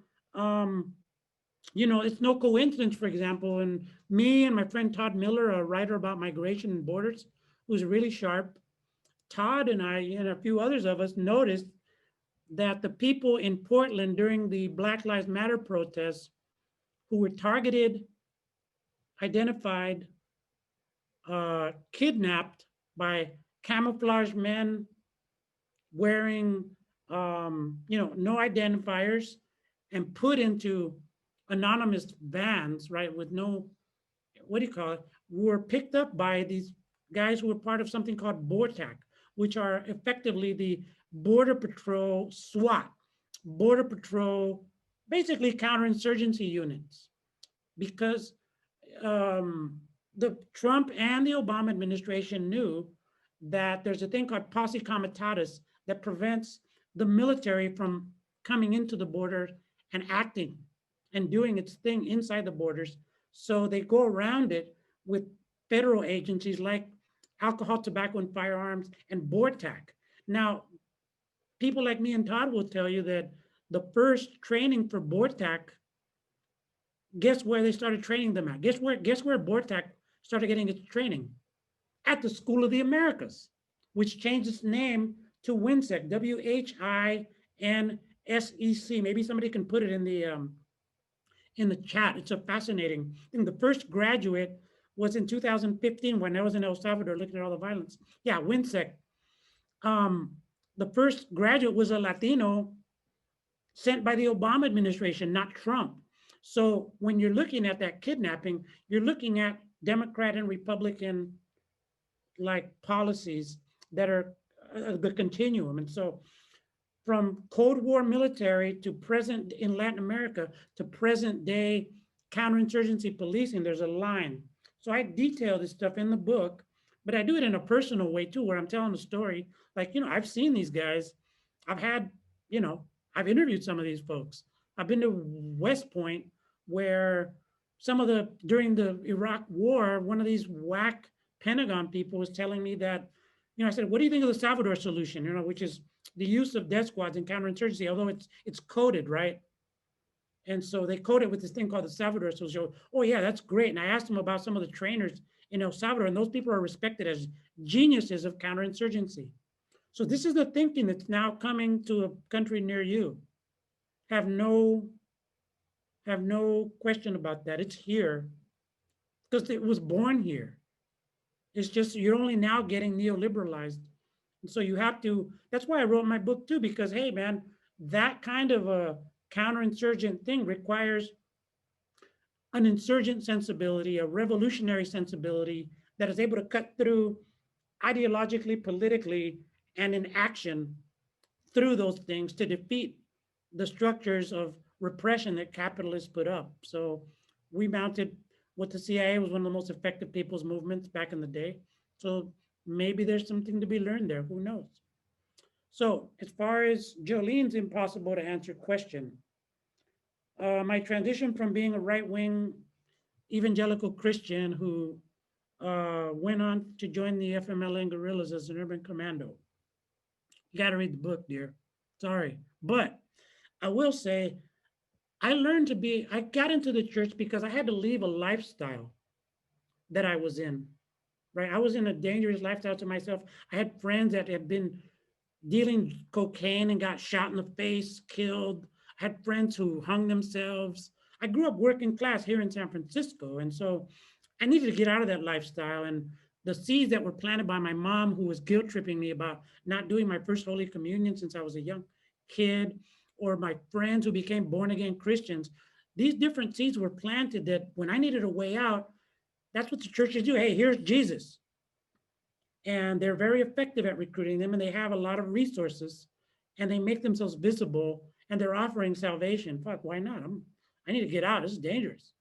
it's no coincidence, for example, and me and my friend Todd Miller, a writer about migration and borders, who's really sharp, Todd and I and a few others of us noticed that the people in Portland during the Black Lives Matter protests who were targeted, identified, kidnapped by camouflage men wearing, no identifiers, and put into anonymous vans, right, with no, were picked up by these guys who were part of something called BORTAC, which are effectively the Border Patrol SWAT, Border Patrol, basically counterinsurgency units, because the Trump and the Obama administration knew that there's a thing called posse comitatus that prevents the military from coming into the border and acting and doing its thing inside the borders. So they go around it with federal agencies like Alcohol, Tobacco, and Firearms and BORTAC. Now, people like me and Todd will tell you that the first training for BORTAC, guess where they started training them at? Guess where BORTAC started getting its training? At the School of the Americas, which changed its name to WHINSEC, WHINSEC. Maybe somebody can put it in the chat. It's a fascinating thing. The first graduate was in 2015 when I was in El Salvador looking at all the violence. Yeah, WHINSEC. The first graduate was a Latino sent by the Obama administration, not Trump. So when you're looking at that kidnapping, you're looking at Democrat and Republican like policies that are the continuum. And so from Cold War military to present in Latin America to present day counterinsurgency policing, there's a line. So I detail this stuff in the book, but I do it in a personal way too, where I'm telling a story. Like, I've seen these guys. I've had, I've interviewed some of these folks. I've been to West Point where during the Iraq war, one of these whack Pentagon people was telling me that, I said, what do you think of the Salvador solution, which is the use of death squads in counterinsurgency, although it's coded, right? And so they code it with this thing called the Salvador solution. Oh yeah, that's great. And I asked them about some of the trainers in El Salvador, and those people are respected as geniuses of counterinsurgency. So this is the thinking that's now coming to a country near you. Have no question about that. It's here because it was born here. It's just you're only now getting neoliberalized. And so you have to, that's why I wrote my book too, because hey man, that kind of a counterinsurgent thing requires an insurgent sensibility, a revolutionary sensibility that is able to cut through ideologically, politically, and in action through those things to defeat the structures of repression that capitalists put up. So we mounted what the CIA was one of the most effective people's movements back in the day. So maybe there's something to be learned there, who knows? So as far as Jolene's impossible to answer question, my transition from being a right-wing evangelical Christian who went on to join the FMLN guerrillas as an urban commando. You got to read the book, dear. Sorry. But I will say, I got into the church because I had to leave a lifestyle that I was in, right? I was in a dangerous lifestyle to myself. I had friends that had been dealing cocaine and got shot in the face, killed. I had friends who hung themselves. I grew up working class here in San Francisco. And so I needed to get out of that lifestyle. And the seeds that were planted by my mom, who was guilt tripping me about not doing my first Holy Communion since I was a young kid, or my friends who became born again Christians, these different seeds were planted that when I needed a way out, that's what the churches do. Hey, here's Jesus. And they're very effective at recruiting them, and they have a lot of resources, and they make themselves visible, and they're offering salvation. Fuck, why not? I need to get out. This is dangerous.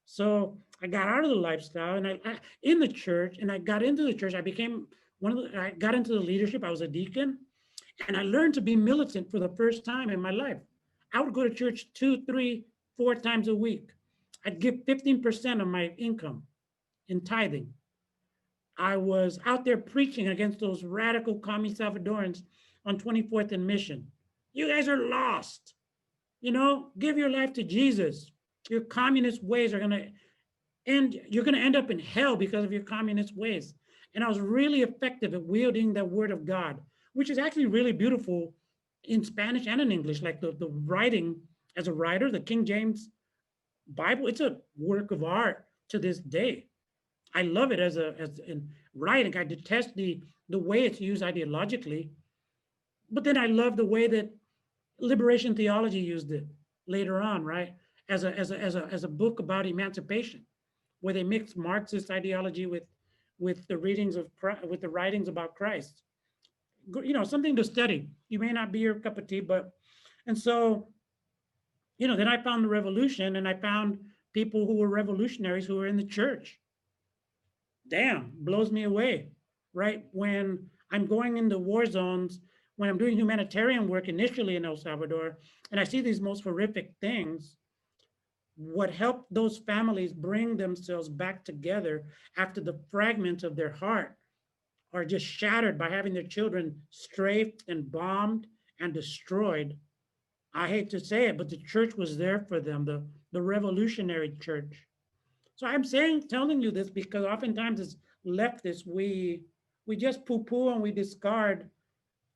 So I got out of the lifestyle, and I in the church, and I got into the church. I became I got into the leadership. I was a deacon, and I learned to be militant for the first time in my life. I would go to church 2, 3, 4 times a week. I'd give 15% of my income in tithing. I was out there preaching against those radical commie Salvadorans on 24th and Mission. You guys are lost. Give your life to Jesus. Your communist ways are going to end. You're going to end up in hell because of your communist ways. And I was really effective at wielding the word of God, which is actually really beautiful in Spanish and in English. Like the writing as a writer, the King James Bible, it's a work of art to this day. I love it as in writing. I detest the way it's used ideologically, but then I love the way that liberation theology used it later on, right? As a book about emancipation, where they mix Marxist ideology with the writings about Christ. Something to study. You may not be your cup of tea, and so, then I found the revolution, and I found people who were revolutionaries who were in the church. Damn, blows me away, right? When I'm going into war zones, when I'm doing humanitarian work initially in El Salvador, and I see these most horrific things, what helped those families bring themselves back together after the fragments of their heart are just shattered by having their children strafed and bombed and destroyed. I hate to say it, but the church was there for them, the revolutionary church. So I'm telling you this because oftentimes as leftists, we just poo-poo and we discard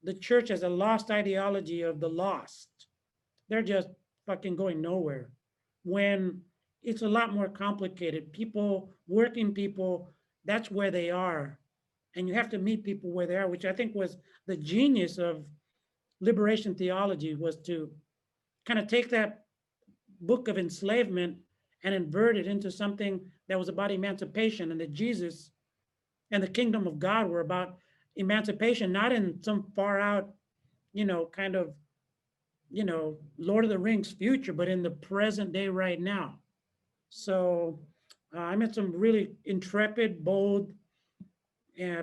the church as a lost ideology of the lost. They're just fucking going nowhere. When it's a lot more complicated. People, working people, that's where they are. And you have to meet people where they are, which I think was the genius of liberation theology, was to kind of take that book of enslavement and invert it into something that was about emancipation, and that Jesus and the kingdom of God were about emancipation, not in some far out, kind of, Lord of the Rings future, but in the present day right now. So I met some really intrepid, bold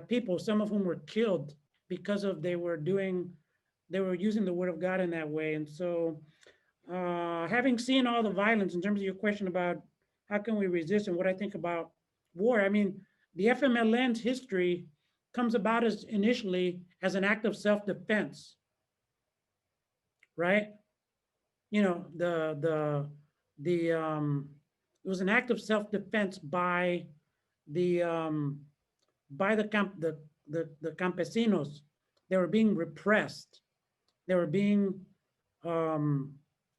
people, some of whom were killed because of they were using the word of God in that way. And so having seen all the violence, in terms of your question about how can we resist and what I think about war, I mean, the FMLN's history comes about as initially as an act of self-defense, right? It was an act of self-defense by the campesinos. They were being repressed. They were being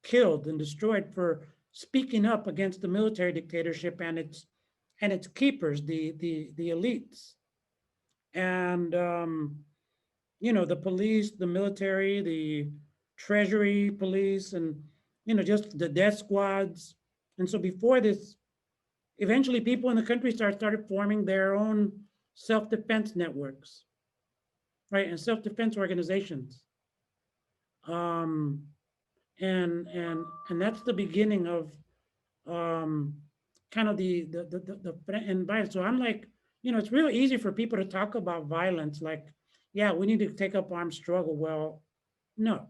killed and destroyed for speaking up against the military dictatorship and its keepers, the elites. And the police, the military, the treasury police, and just the death squads. And so before this, eventually people in the country started forming their own self-defense networks, right? And self-defense organizations. And that's the beginning of kind of the violence. So I'm like, it's really easy for people to talk about violence, like, yeah, we need to take up armed struggle. Well, no,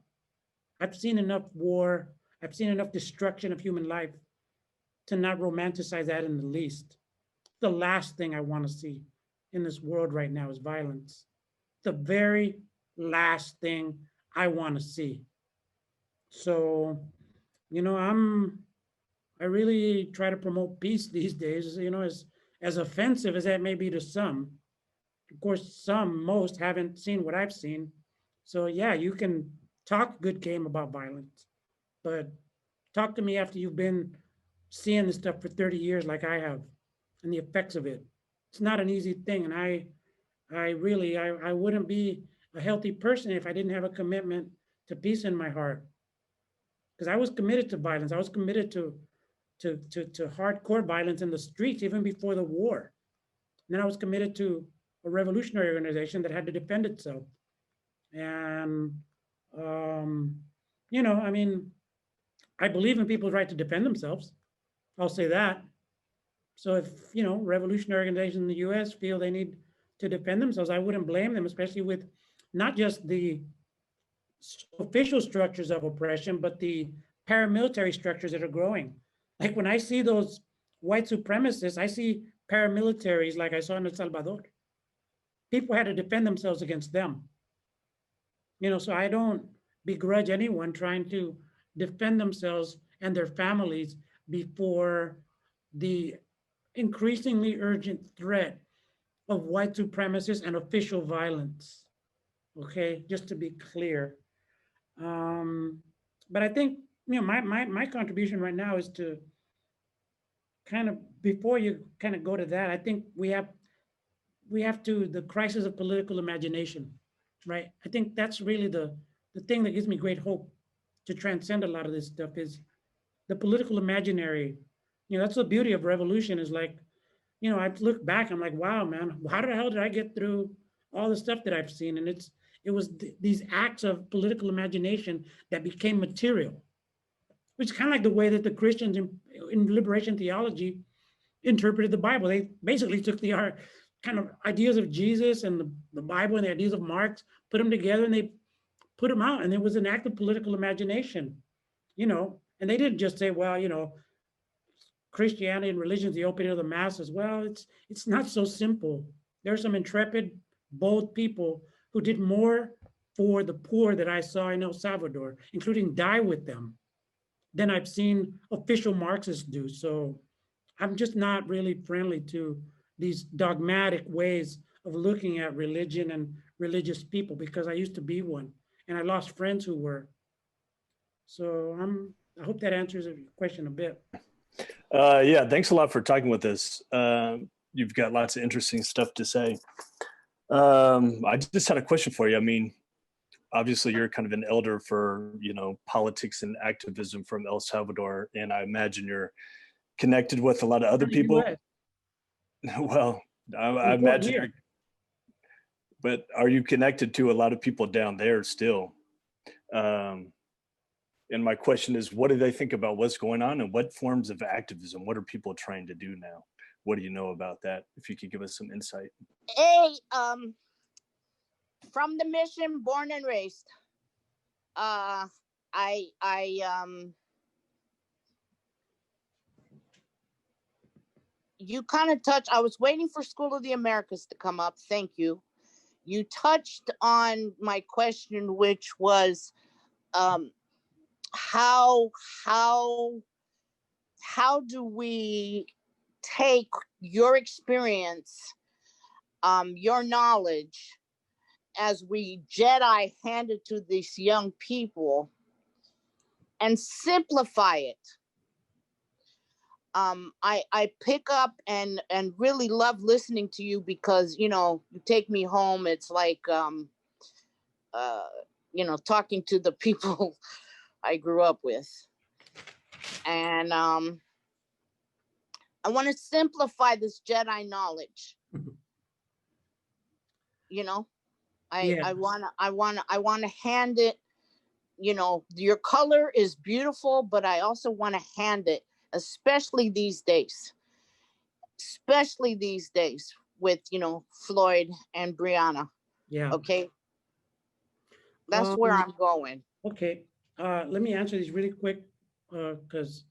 I've seen enough war. I've seen enough destruction of human life to not romanticize that in the least. The last thing I want to see in this world right now is violence. The very last thing I want to see. So, I really try to promote peace these days, as offensive as that may be to some. Of course, most haven't seen what I've seen. So yeah, you can talk good game about violence, but talk to me after you've been seeing this stuff for 30 years like I have, and the effects of it. It's not an easy thing. And I wouldn't be a healthy person if I didn't have a commitment to peace in my heart. Because I was committed to violence. I was committed to hardcore violence in the streets even before the war. And then I was committed to a revolutionary organization that had to defend itself. And, I mean, I believe in people's right to defend themselves. I'll say that. So if, revolutionary organizations in the US feel they need to defend themselves, I wouldn't blame them, especially with not just the official structures of oppression, but the paramilitary structures that are growing. Like when I see those white supremacists, I see paramilitaries like I saw in El Salvador. People had to defend themselves against them. So I don't begrudge anyone trying to defend themselves and their families before the increasingly urgent threat of white supremacists and official violence. Okay, just to be clear. But I think, my contribution right now is to kind of, before you kind of go to that, I think we have the crisis of political imagination, right? I think that's really the thing that gives me great hope to transcend a lot of this stuff is the political imaginary. That's the beauty of revolution is like, I look back, I'm like, wow, man, how the hell did I get through all the stuff that I've seen? And it was these acts of political imagination that became material, which is kind of like the way that the Christians in liberation theology interpreted the Bible. They basically took the kind of ideas of Jesus and the Bible and the ideas of Marx, put them together and they put them out. And it was an act of political imagination, and they didn't just say, well, Christianity and religion is the opiate of the masses. Well, it's not so simple. There are some intrepid, bold people who did more for the poor that I saw in El Salvador, including die with them, than I've seen official Marxists do. So I'm just not really friendly to these dogmatic ways of looking at religion and religious people, because I used to be one and I lost friends who were. So I hope that answers your question a bit. Yeah, thanks a lot for talking with us. You've got lots of interesting stuff to say. I just had a question for you. I mean, obviously you're kind of an elder for, politics and activism from El Salvador, and I imagine you're connected with a lot of other people. Well, I imagine you're, but are you connected to a lot of people down there still? And my question is, what do they think about what's going on, and what forms of activism, what are people trying to do now? What do you know about that? If you could give us some insight. Hey, from the mission, born and raised. You kind of touched, I was waiting for School of the Americas to come up. Thank you. You touched on my question, which was, how do we take your experience, your knowledge, as we Jedi hand it to these young people and simplify it? I pick up and really love listening to you because, you take me home. It's like, talking to the people I grew up with. And I want to simplify this Jedi knowledge. I want to hand it, your color is beautiful, but I also want to hand it, especially these days with, Floyd and Breonna. Yeah. Okay. That's where I'm going. Okay. Let me answer these really quick, because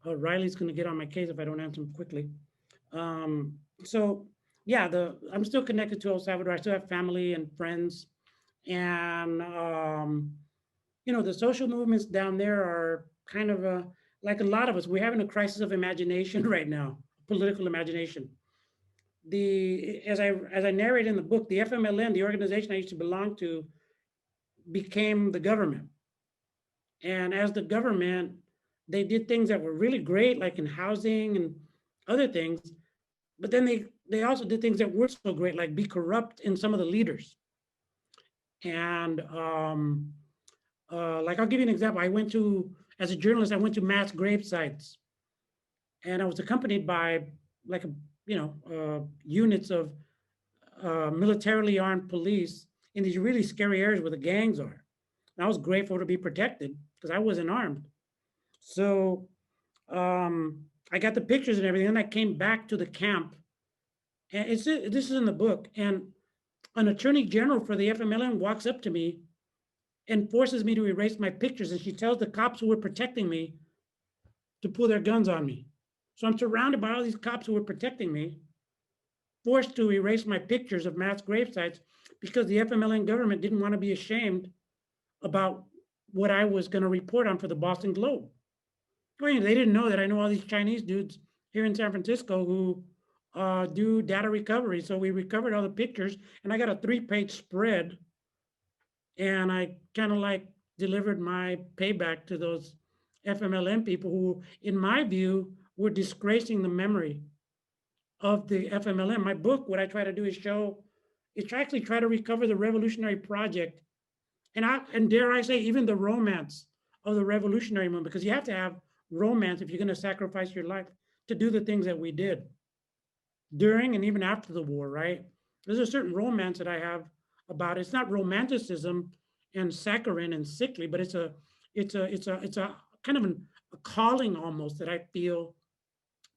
Riley's going to get on my case if I don't answer them quickly. So yeah, I'm still connected to El Salvador. I still have family and friends, and the social movements down there are kind of like a lot of us. We're having a crisis of imagination right now, political imagination. As I narrate in the book, the FMLN, the organization I used to belong to, became the government. And as the government, they did things that were really great, like in housing and other things. But then they also did things that weren't so great, like be corrupt in some of the leaders. And like, I'll give you an example. As a journalist, I went to mass grave sites, and I was accompanied by units of militarily armed police in these really scary areas where the gangs are. And I was grateful to be protected because I wasn't armed. So I got the pictures and everything. And I came back to the camp, and this is in the book. And an attorney general for the FMLN walks up to me and forces me to erase my pictures. And she tells the cops who were protecting me to pull their guns on me. So I'm surrounded by all these cops who were protecting me, forced to erase my pictures of mass grave sites because the FMLN government didn't want to be ashamed about what I was going to report on for the Boston Globe. I mean, they didn't know that I know all these Chinese dudes here in San Francisco who do data recovery. So we recovered all the pictures, and I got a 3-page spread, and I kind of like delivered my payback to those FMLN people who, in my view, were disgracing the memory of the FMLN. My book, what I try to do is actually try to recover the revolutionary project, and dare I say, even the romance of the revolutionary movement, because you have to have romance if you're going to sacrifice your life to do the things that we did during and even after the war, right? There's a certain romance that I have about it. It's not romanticism and saccharine and sickly, but it's a kind of a calling almost that I feel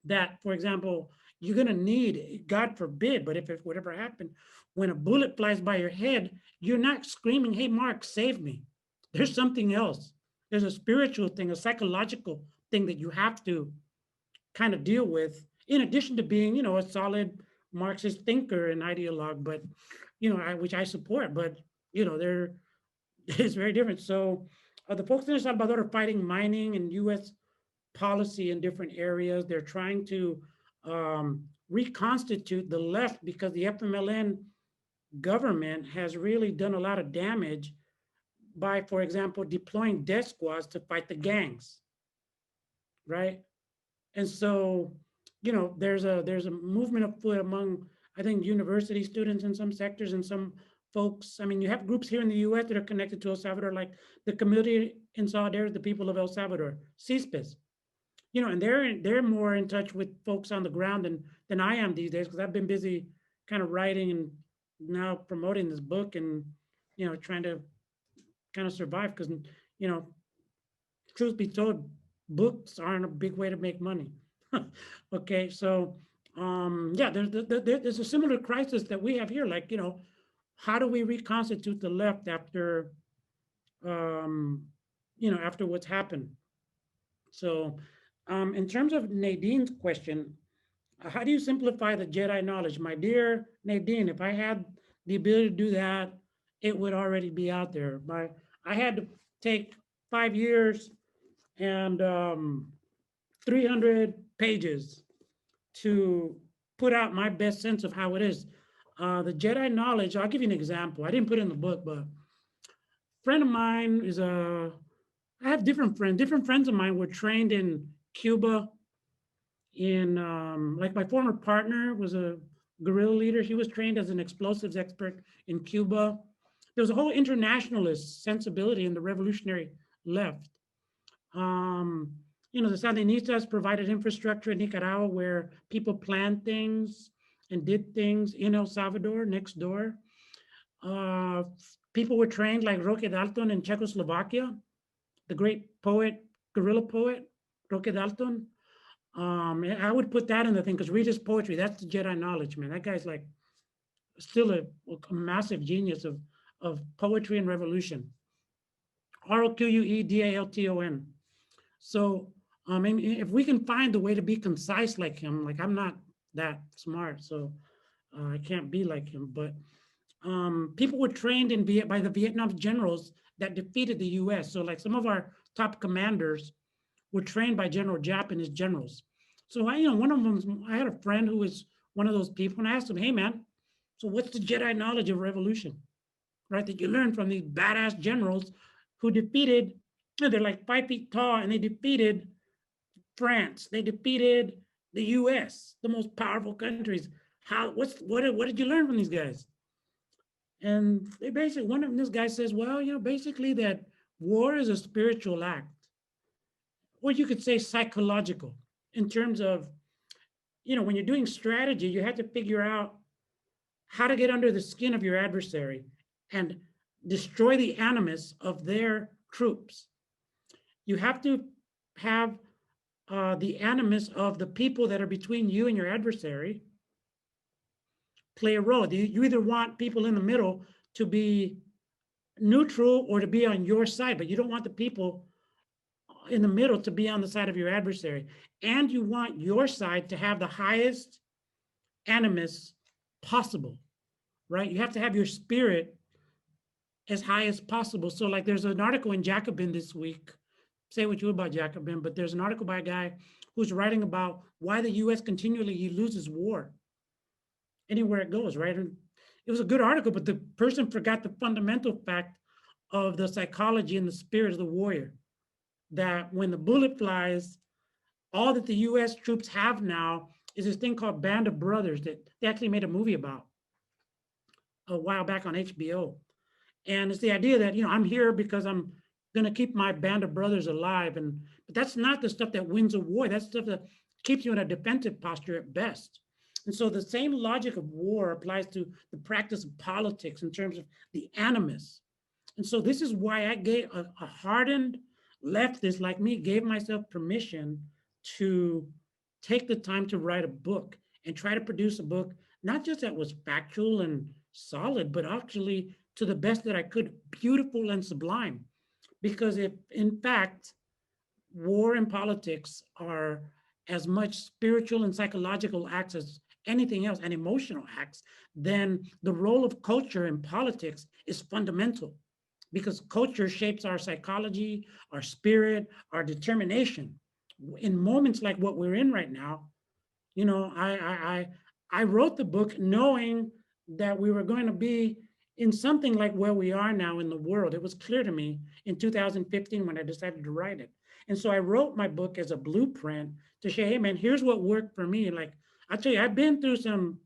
that, for example, you're going to need, God forbid, but if whatever happened, when a bullet flies by your head, you're not screaming, "Hey, Mark, save me." There's something else. There's a spiritual thing, a psychological thing that you have to kind of deal with, in addition to being, a solid Marxist thinker and ideologue, but, which I support, but, it's very different. So the folks in El Salvador are fighting mining and U.S. policy in different areas. They're trying to reconstitute the left, because the FMLN government has really done a lot of damage by, for example, deploying death squads to fight the gangs, right? And so, you know, there's a movement afoot among, I think, university students in some sectors and some folks. I mean, you have groups here in the U.S. that are connected to El Salvador, like the community in Solidarity, the people of El Salvador, CISPES. You know, and they're more in touch with folks on the ground than I am these days, because I've been busy kind of writing and now promoting this book and, you know, trying to kind of survive, because, you know, truth be told, books aren't a big way to make money. Okay, so yeah, there's a similar crisis that we have here. Like, you know, how do we reconstitute the left after, you know, after what's happened? So in terms of Nadine's question, how do you simplify the Jedi knowledge? My dear Nadine, if I had the ability to do that, it would already be out there. I had to take 5 years and 300 pages to put out my best sense of how it is. The Jedi knowledge, I'll give you an example. I didn't put it in the book, but a friend of mine is I have different friends. Different friends of mine were trained in Cuba. Like my former partner was a guerrilla leader. He was trained as an explosives expert in Cuba. There was a whole internationalist sensibility in the revolutionary left. You know, the Sandinistas provided infrastructure in Nicaragua where people planned things and did things in El Salvador, next door. People were trained like Roque Dalton in Czechoslovakia, the great poet, guerrilla poet, Roque Dalton. I would put that in the thing, because read his poetry. That's the Jedi knowledge, man. That guy's like still a massive genius of poetry and revolution. Ruquedalton. So, I mean, if we can find a way to be concise like him, like I'm not that smart, so I can't be like him. But people were trained by the Vietnam generals that defeated the U.S. So, like some of our top commanders were trained by General Giap and his generals. So one of them, I had a friend who was one of those people, and I asked him, "Hey, man, so what's the Jedi knowledge of revolution, right? That you learn from these badass generals who defeated? They're like 5 feet tall, and they defeated France. They defeated the U.S., the most powerful countries. What did you learn from these guys?" And they basically, one of this guy says, "Well, you know, basically that war is a spiritual act, or you could say psychological, in terms of, you know, when you're doing strategy, you have to figure out how to get under the skin of your adversary and destroy the animus of their troops. You have to have the animus of the people that are between you and your adversary play a role. You either want people in the middle to be neutral or to be on your side, but you don't want the people in the middle to be on the side of your adversary. And you want your side to have the highest animus possible, right? You have to have your spirit as high as possible. So like there's an article in Jacobin this week, say what you will about Jacobin, but there's an article by a guy who's writing about why the US continually loses war anywhere it goes, right? And it was a good article, but the person forgot the fundamental fact of the psychology and the spirit of the warrior. That when the bullet flies, all that the US troops have now is this thing called Band of Brothers that they actually made a movie about a while back on HBO. And it's the idea that, you know, I'm here because I'm gonna keep my band of brothers alive. But that's not the stuff that wins a war. That's stuff that keeps you in a defensive posture at best. And so the same logic of war applies to the practice of politics in terms of the animus. And so this is why I gave a hardened leftist like me gave myself permission to take the time to write a book and try to produce a book, not just that was factual and solid, but actually to the best that I could, beautiful and sublime. Because if in fact, war and politics are as much spiritual and psychological acts as anything else, and emotional acts, then the role of culture in politics is fundamental. Because culture shapes our psychology, our spirit, our determination. In moments like what we're in right now, You know, I wrote the book knowing that we were going to be in something like where we are now in the world. It was clear to me in 2015 when I decided to write it. And so I wrote my book as a blueprint to say, hey man, here's what worked for me. Like, I tell you, I've been through some,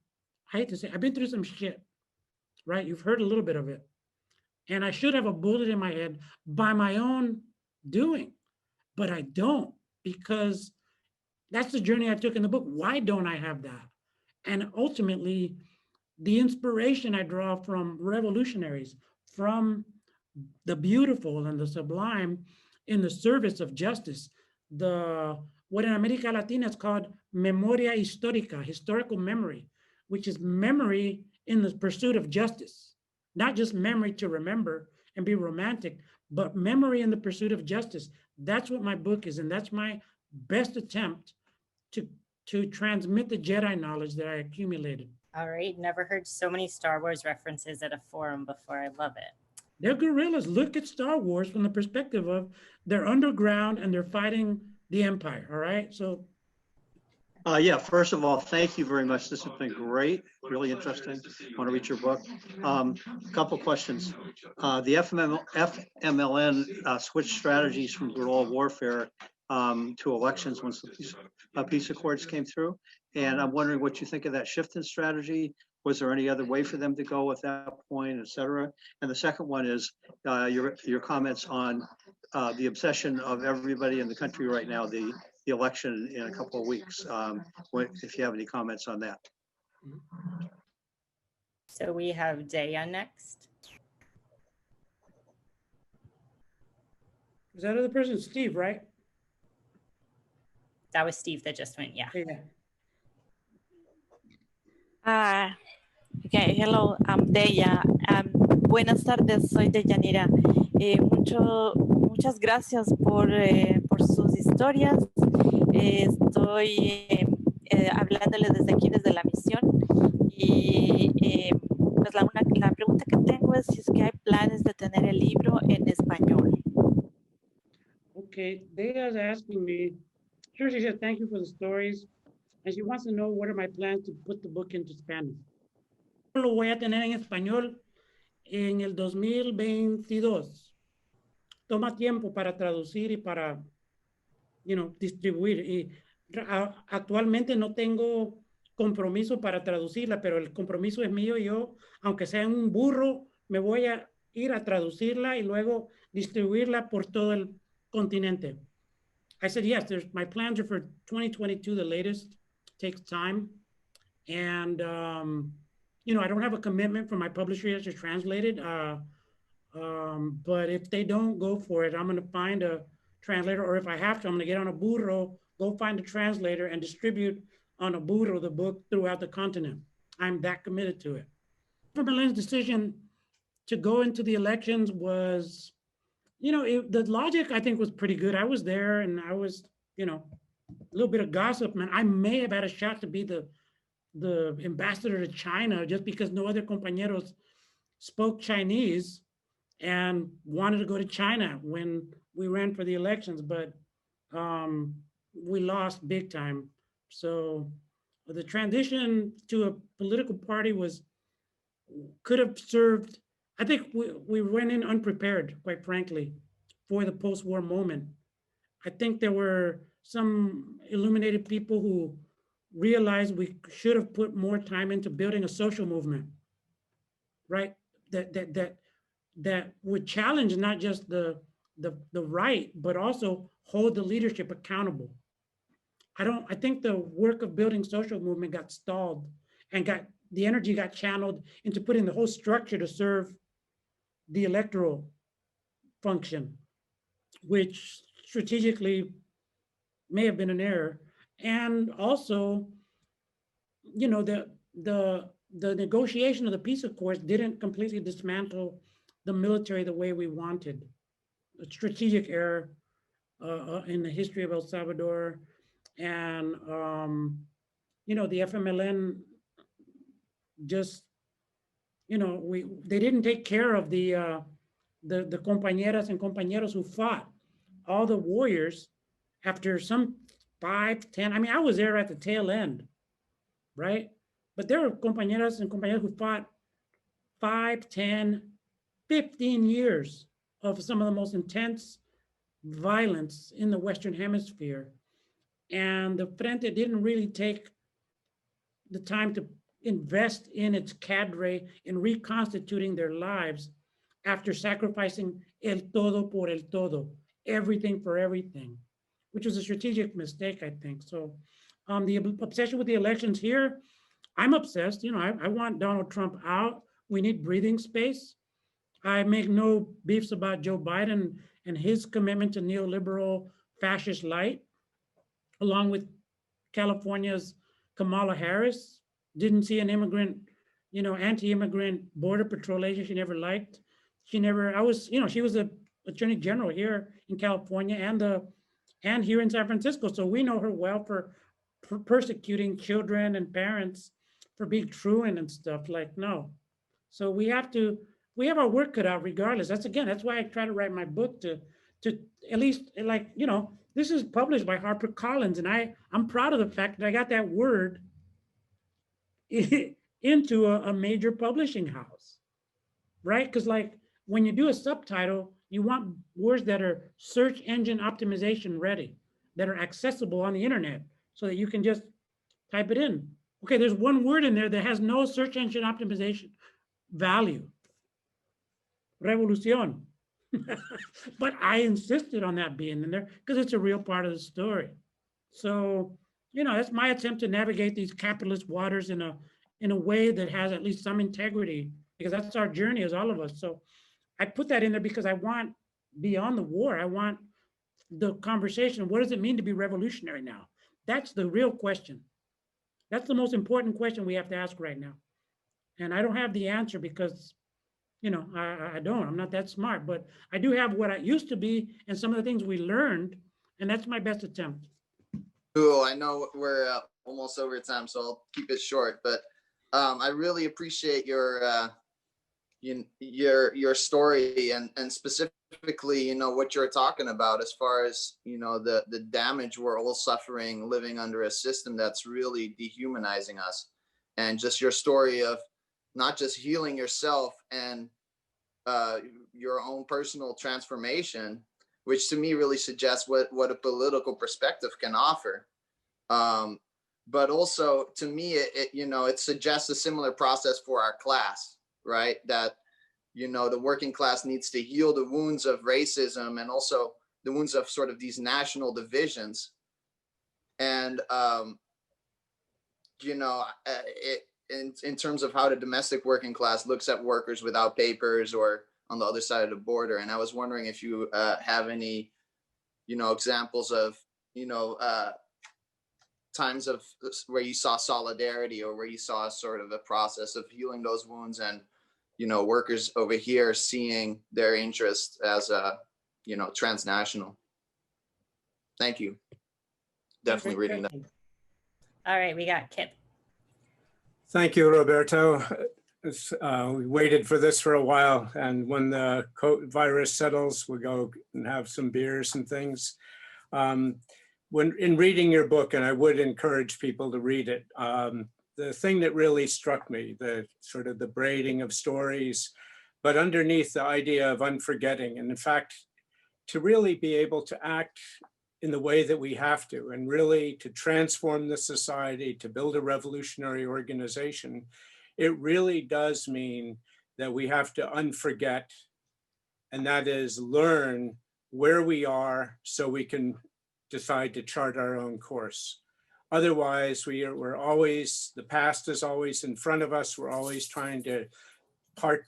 I hate to say, I've been through some shit, right? You've heard a little bit of it. And I should have a bullet in my head by my own doing, but I don't, because that's the journey I took in the book. Why don't I have that? And ultimately, the inspiration I draw from revolutionaries, from the beautiful and the sublime in the service of justice, the what in America Latina is called memoria histórica, historical memory, which is memory in the pursuit of justice, not just memory to remember and be romantic, but memory in the pursuit of justice. That's what my book is, and that's my best attempt to transmit the Jedi knowledge that I accumulated. All right, never heard so many Star Wars references at a forum before. I love it. They're guerrillas. Look at Star Wars from the perspective of they're underground and they're fighting the Empire. All right, so. Yeah, first of all, thank you very much. This has been great, really interesting. I want to read your book. A couple questions. The FMLN switched strategies from guerrilla warfare to elections once the peace accords came through. And I'm wondering what you think of that shift in strategy. Was there any other way for them to go at that point, et cetera? And the second one is your comments on the obsession of everybody in the country right now, the election in a couple of weeks. If you have any comments on that. So we have Daya next. Is that other person? Steve, right? That was Steve that just went, yeah. Okay, hello, I'm Deya. Buenas tardes, soy Deyanira. Muchas gracias por sus historias. Estoy hablándole desde aquí, desde la misión. Y pues la pregunta que tengo es si es que hay planes de tener el libro en español. Okay, Deya's asking me, sure, she said, thank you for the stories. And she wants to know what are my plans to put the book into Spanish. Lo voy a tener en español en el 2022. Toma tiempo para traducir y para, distribuir. Y actualmente no tengo compromiso para traducirla, pero el compromiso es mío. Yo, aunque sea en un burro, me voy a ir a traducirla y luego distribuirla por todo el continente. I said, yes, my plans are for 2022, the latest. Takes time. And, I don't have a commitment from my publisher to translate it. But if they don't go for it, I'm going to find a translator, or if I have to, I'm going to get on a burro, go find a translator and distribute on a burro the book throughout the continent. I'm that committed to it. Berlin's decision to go into the elections was, the logic I think was pretty good. I was there and I was, a little bit of gossip, man. I may have had a shot to be the ambassador to China just because no other compañeros spoke Chinese and wanted to go to China when we ran for the elections, but we lost big time. So the transition to a political party could have served. I think we went in unprepared, quite frankly, for the post-war moment. I think there were some illuminated people who realized we should have put more time into building a social movement, right? That would challenge not just the right, but also hold the leadership accountable. I think the work of building social movement got stalled and the energy got channeled into putting the whole structure to serve the electoral function, which strategically may have been an error. And also, the negotiation of the peace accords didn't completely dismantle the military the way we wanted. A strategic error in the history of El Salvador. And, the FMLN just, they didn't take care of the compañeras and compañeros who fought, all the warriors after some 5, 10, I was there at the tail end. right? But there are compañeras and compañeros who fought 5, 10, 15 years of some of the most intense violence in the Western Hemisphere. And the Frente didn't really take the time to invest in its cadre in reconstituting their lives after sacrificing el todo por el todo, everything for everything, which was a strategic mistake, I think. So the obsession with the elections here, I'm obsessed. You know, I want Donald Trump out. We need breathing space. I make no beefs about Joe Biden and his commitment to neoliberal fascist light, along with California's Kamala Harris. Didn't see an immigrant, you know, anti-immigrant border patrol agent she never liked. She never, I was, you know, she was the attorney general here in California and here in San Francisco. So we know her well for persecuting children and parents for being truant and stuff. Like, no. So we have our work cut out regardless. That's why I try to write my book to at least, like, you know, this is published by HarperCollins, and I'm proud of the fact that I got that word into a major publishing house, right? Because like when you do a subtitle, you want words that are search engine optimization ready, that are accessible on the internet, so that you can just type it in. Okay, there's one word in there that has no search engine optimization value. Revolución. But I insisted on that being in there because it's a real part of the story. So, you know, that's my attempt to navigate these capitalist waters in a way that has at least some integrity, because that's our journey as all of us. So I put that in there because I want, beyond the war, I want the conversation. What does it mean to be revolutionary now? That's the real question. That's the most important question we have to ask right now. And I don't have the answer because, you know, I'm not that smart, but I do have what I used to be and some of the things we learned, and that's my best attempt. Cool. I know we're almost over time, so I'll keep it short, but I really appreciate your story and specifically, you know, what you're talking about as far as, you know, the damage we're all suffering living under a system that's really dehumanizing us, and just your story of not just healing yourself and your own personal transformation, which to me really suggests what a political perspective can offer. But also to me, it suggests a similar process for our class, right? That, you know, the working class needs to heal the wounds of racism and also the wounds of sort of these national divisions. And, you know, in terms of how the domestic working class looks at workers without papers or on the other side of the border. And I was wondering if you have any, you know, examples of, you know, times of where you saw solidarity or where you saw sort of a process of healing those wounds and, you know, workers over here seeing their interest as you know, transnational. Thank you. Definitely reading that. All right, we got Kip. Thank you, Roberto. We waited for this for a while, and when the virus settles, we'll go and have some beers and things. When in reading your book, and I would encourage people to read it, the thing that really struck me, the sort of the braiding of stories, but underneath the idea of unforgetting, and in fact, to really be able to act in the way that we have to, and really to transform the society, to build a revolutionary organization, it really does mean that we have to unforget, and that is learn where we are so we can decide to chart our own course. Otherwise, we're always, the past is always in front of us. We're always trying to part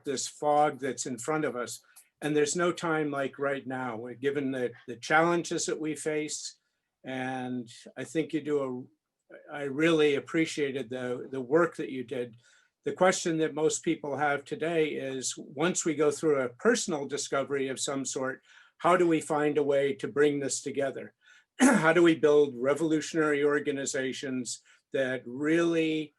this fog that's in front of us. And there's no time like right now, given the challenges that we face. And I think I really appreciated the work that you did. The question that most people have today is, once we go through a personal discovery of some sort, how do we find a way to bring this together? How do we build revolutionary organizations that really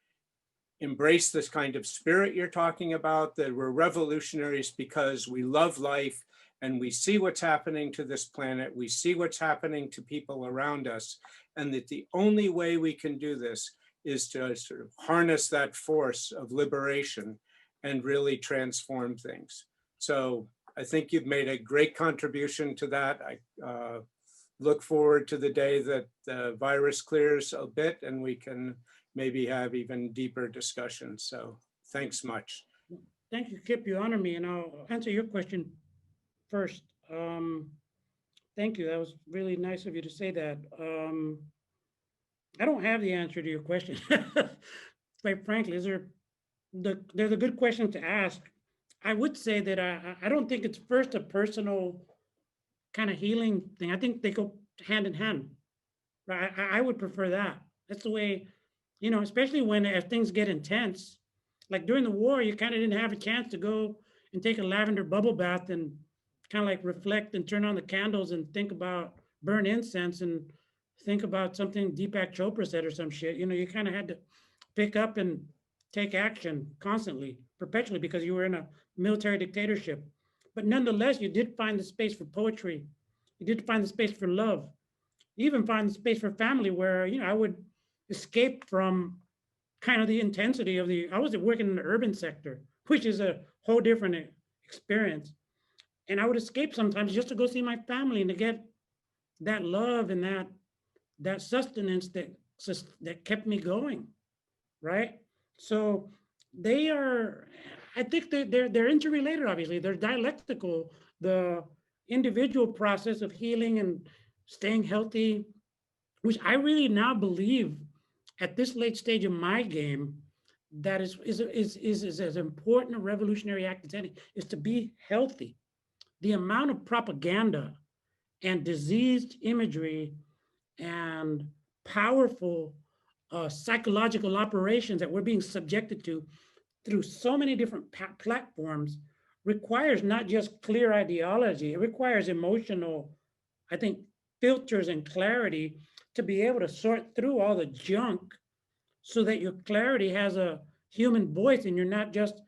embrace this kind of spirit you're talking about, that we're revolutionaries because we love life and we see what's happening to this planet, we see what's happening to people around us, and that the only way we can do this is to sort of harness that force of liberation and really transform things. So I think you've made a great contribution to that. I look forward to the day that the virus clears a bit and we can maybe have even deeper discussions. So thanks much. Thank you, Kip. You honor me, and I'll answer your question first. Thank you. That was really nice of you to say that. I don't have the answer to your question. Quite frankly, there's a good question to ask. I would say that I don't think it's first a personal kind of healing thing. I think they go hand in hand. Right? I would prefer that. That's the way, you know, especially when as things get intense. Like during the war, you kind of didn't have a chance to go and take a lavender bubble bath and kind of like reflect and turn on the candles and think about, burn incense and think about something Deepak Chopra said or some shit. You know, you kind of had to pick up and take action constantly, perpetually, because you were in a military dictatorship. But nonetheless, you did find the space for poetry. You did find the space for love. You even find the space for family where, you know, I would escape from kind of the intensity of I was working in the urban sector, which is a whole different experience. And I would escape sometimes just to go see my family and to get that love and that sustenance that kept me going, right? So they are, I think they're interrelated, obviously. They're dialectical. The individual process of healing and staying healthy, which I really now believe at this late stage of my game, that is as important a revolutionary act as any, is to be healthy. The amount of propaganda and diseased imagery and powerful psychological operations that we're being subjected to through so many different platforms requires not just clear ideology, it requires emotional, I think, filters and clarity to be able to sort through all the junk so that your clarity has a human voice and you're not just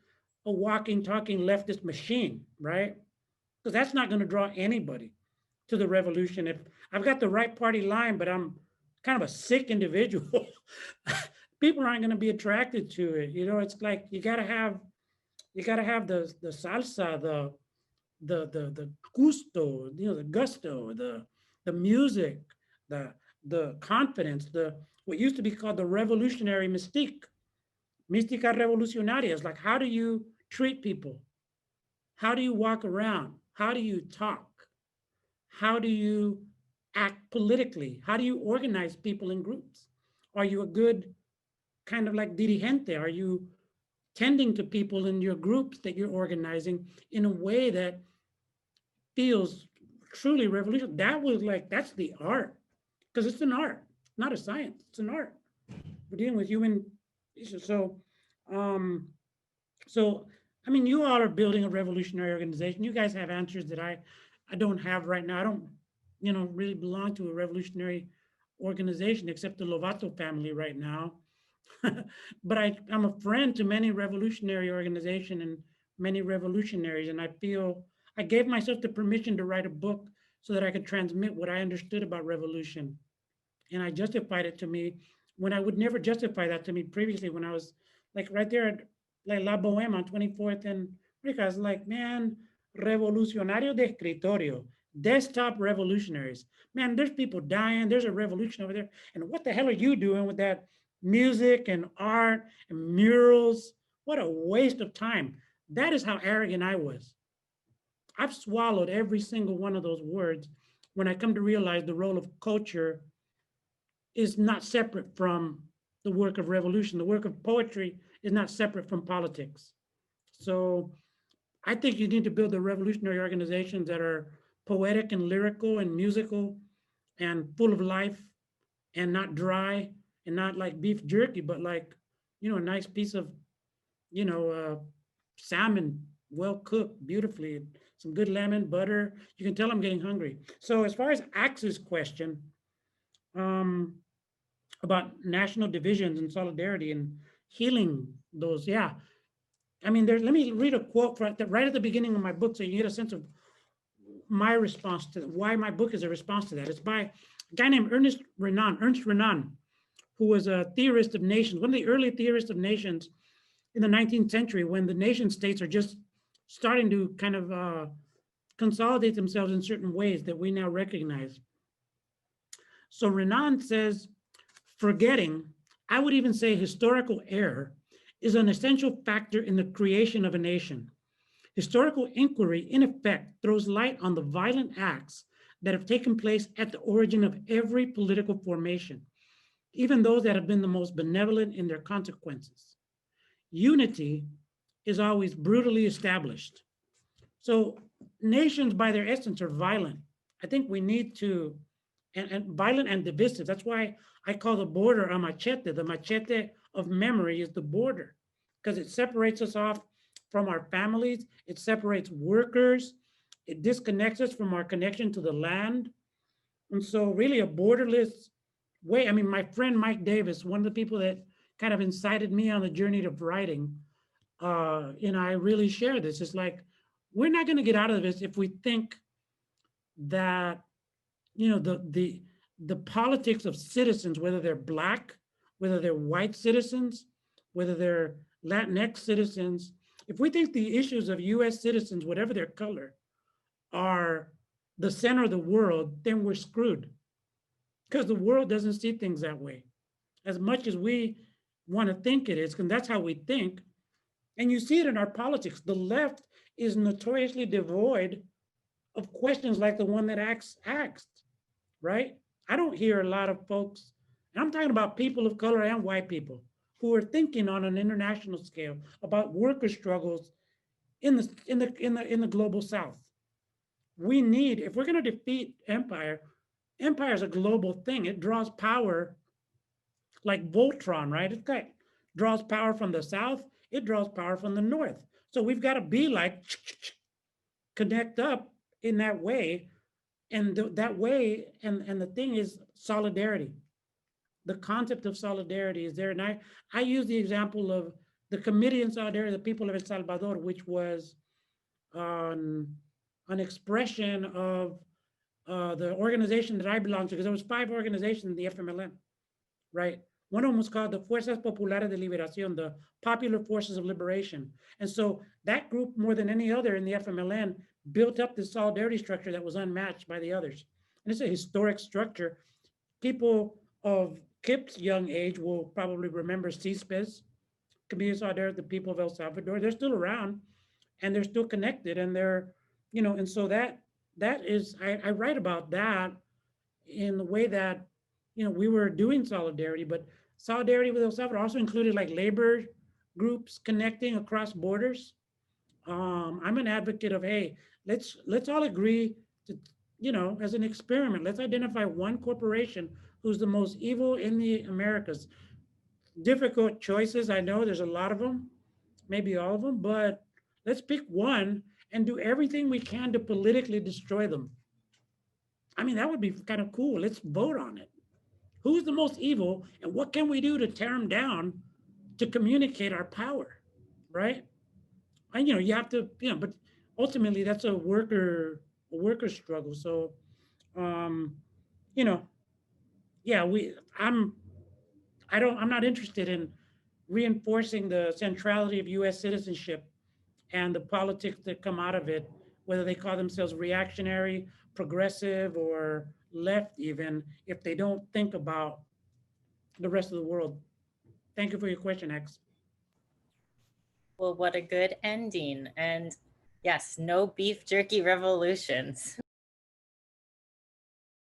a walking, talking leftist machine, right? Because that's not going to draw anybody to the revolution. If I've got the right party line, but I'm kind of a sick individual, people aren't going to be attracted to it. You know, it's like you got to have the salsa, the gusto, you know, the gusto, the music, the confidence, what used to be called the revolutionary mystique, mística revolucionaria. Is like, how do you treat people? How do you walk around? How do you talk? How do you act politically? How do you organize people in groups? Are you a good kind of like dirigente? Are you tending to people in your groups that you're organizing in a way that feels truly revolutionary? That was like, that's the art, because it's an art, not a science, it's an art. We're dealing with human issues. So, I mean, you all are building a revolutionary organization. You guys have answers that I don't have right now. I don't, you know, really belong to a revolutionary organization except the Lovato family right now. But I'm a friend to many revolutionary organizations and many revolutionaries, and I feel I gave myself the permission to write a book so that I could transmit what I understood about revolution. And I justified it to me when I would never justify that to me previously, when I was like right there at like La Boheme on 24th and I was like, man, revolucionario de escritorio, desktop revolutionaries. Man, there's people dying. There's a revolution over there. And what the hell are you doing with that music and art and murals? What a waste of time. That is how arrogant I was. I've swallowed every single one of those words when I come to realize the role of culture is not separate from the work of revolution. The work of poetry is not separate from politics. So I think you need to build the revolutionary organizations that are poetic and lyrical and musical and full of life and not dry and not like beef jerky, but like, you know, a nice piece of, you know, salmon, well cooked beautifully, some good lemon, butter. You can tell I'm getting hungry. So as far as Axe's question about national divisions and solidarity and healing those, yeah. I mean, let me read a quote right at the beginning of my book so you get a sense of my response to why my book is a response to that. It's by a guy named Ernst Renan, who was a theorist of nations, one of the early theorists of nations in the 19th century, when the nation states are just starting to kind of consolidate themselves in certain ways that we now recognize. So Renan says, forgetting, I would even say historical error, is an essential factor in the creation of a nation. Historical inquiry, in effect, throws light on the violent acts that have taken place at the origin of every political formation, even those that have been the most benevolent in their consequences. Unity is always brutally established. So nations by their essence are violent. I think we need to, and violent and divisive. That's why I call the border a machete. The machete of memory is the border, because it separates us off from our families. It separates workers. It disconnects us from our connection to the land. And so really a borderless way. I mean, my friend Mike Davis, one of the people that kind of incited me on the journey of writing, I really share this. It's like, we're not going to get out of this if we think that, the politics of citizens, whether they're Black, whether they're white citizens, whether they're Latinx citizens, if we think the issues of US citizens, whatever their color, are the center of the world, then we're screwed. Because the world doesn't see things that way. As much as we want to think it is, because that's how we think. And you see it in our politics. The left is notoriously devoid of questions like the one that asked, right? I don't hear a lot of folks, and I'm talking about people of color and white people, who are thinking on an international scale about worker struggles in the global South. We need, if we're going to defeat empire, empire is a global thing. It draws power like Voltron, right? It draws power from the South. It draws power from the North. So we've got to be like, connect up in that way. And that way, and the thing is solidarity. The concept of solidarity is there. And I use the example of the Committee in Solidarity of the People of El Salvador, which was an expression of the organization that I belong to, because there was 5 organizations in the FMLN, right? One of them was called the Fuerzas Populares de Liberación, the Popular Forces of Liberation. And so that group, more than any other in the FMLN, built up this solidarity structure that was unmatched by the others. And it's a historic structure. People of Kip's young age will probably remember CISPES, Community Solidarity of the People of El Salvador. They're still around and they're still connected, and they're, and so that is, I write about that in the way that, we were doing solidarity, but solidarity with El Salvador also included like labor groups connecting across borders. I'm an advocate of, hey, let's all agree to, as an experiment, let's identify one corporation who's the most evil in the Americas. Difficult choices, I know there's a lot of them, maybe all of them, but let's pick one and do everything we can to politically destroy them. I mean, that would be kind of cool. Let's vote on it. Who's the most evil, and what can we do to tear them down to communicate our power, right? And you have to, but ultimately that's a worker struggle. So, yeah, I'm not interested in reinforcing the centrality of U.S. citizenship and the politics that come out of it, whether they call themselves reactionary, progressive, or left even, if they don't think about the rest of the world. Thank you for your question, X. Well, what a good ending. And yes, no beef jerky revolutions.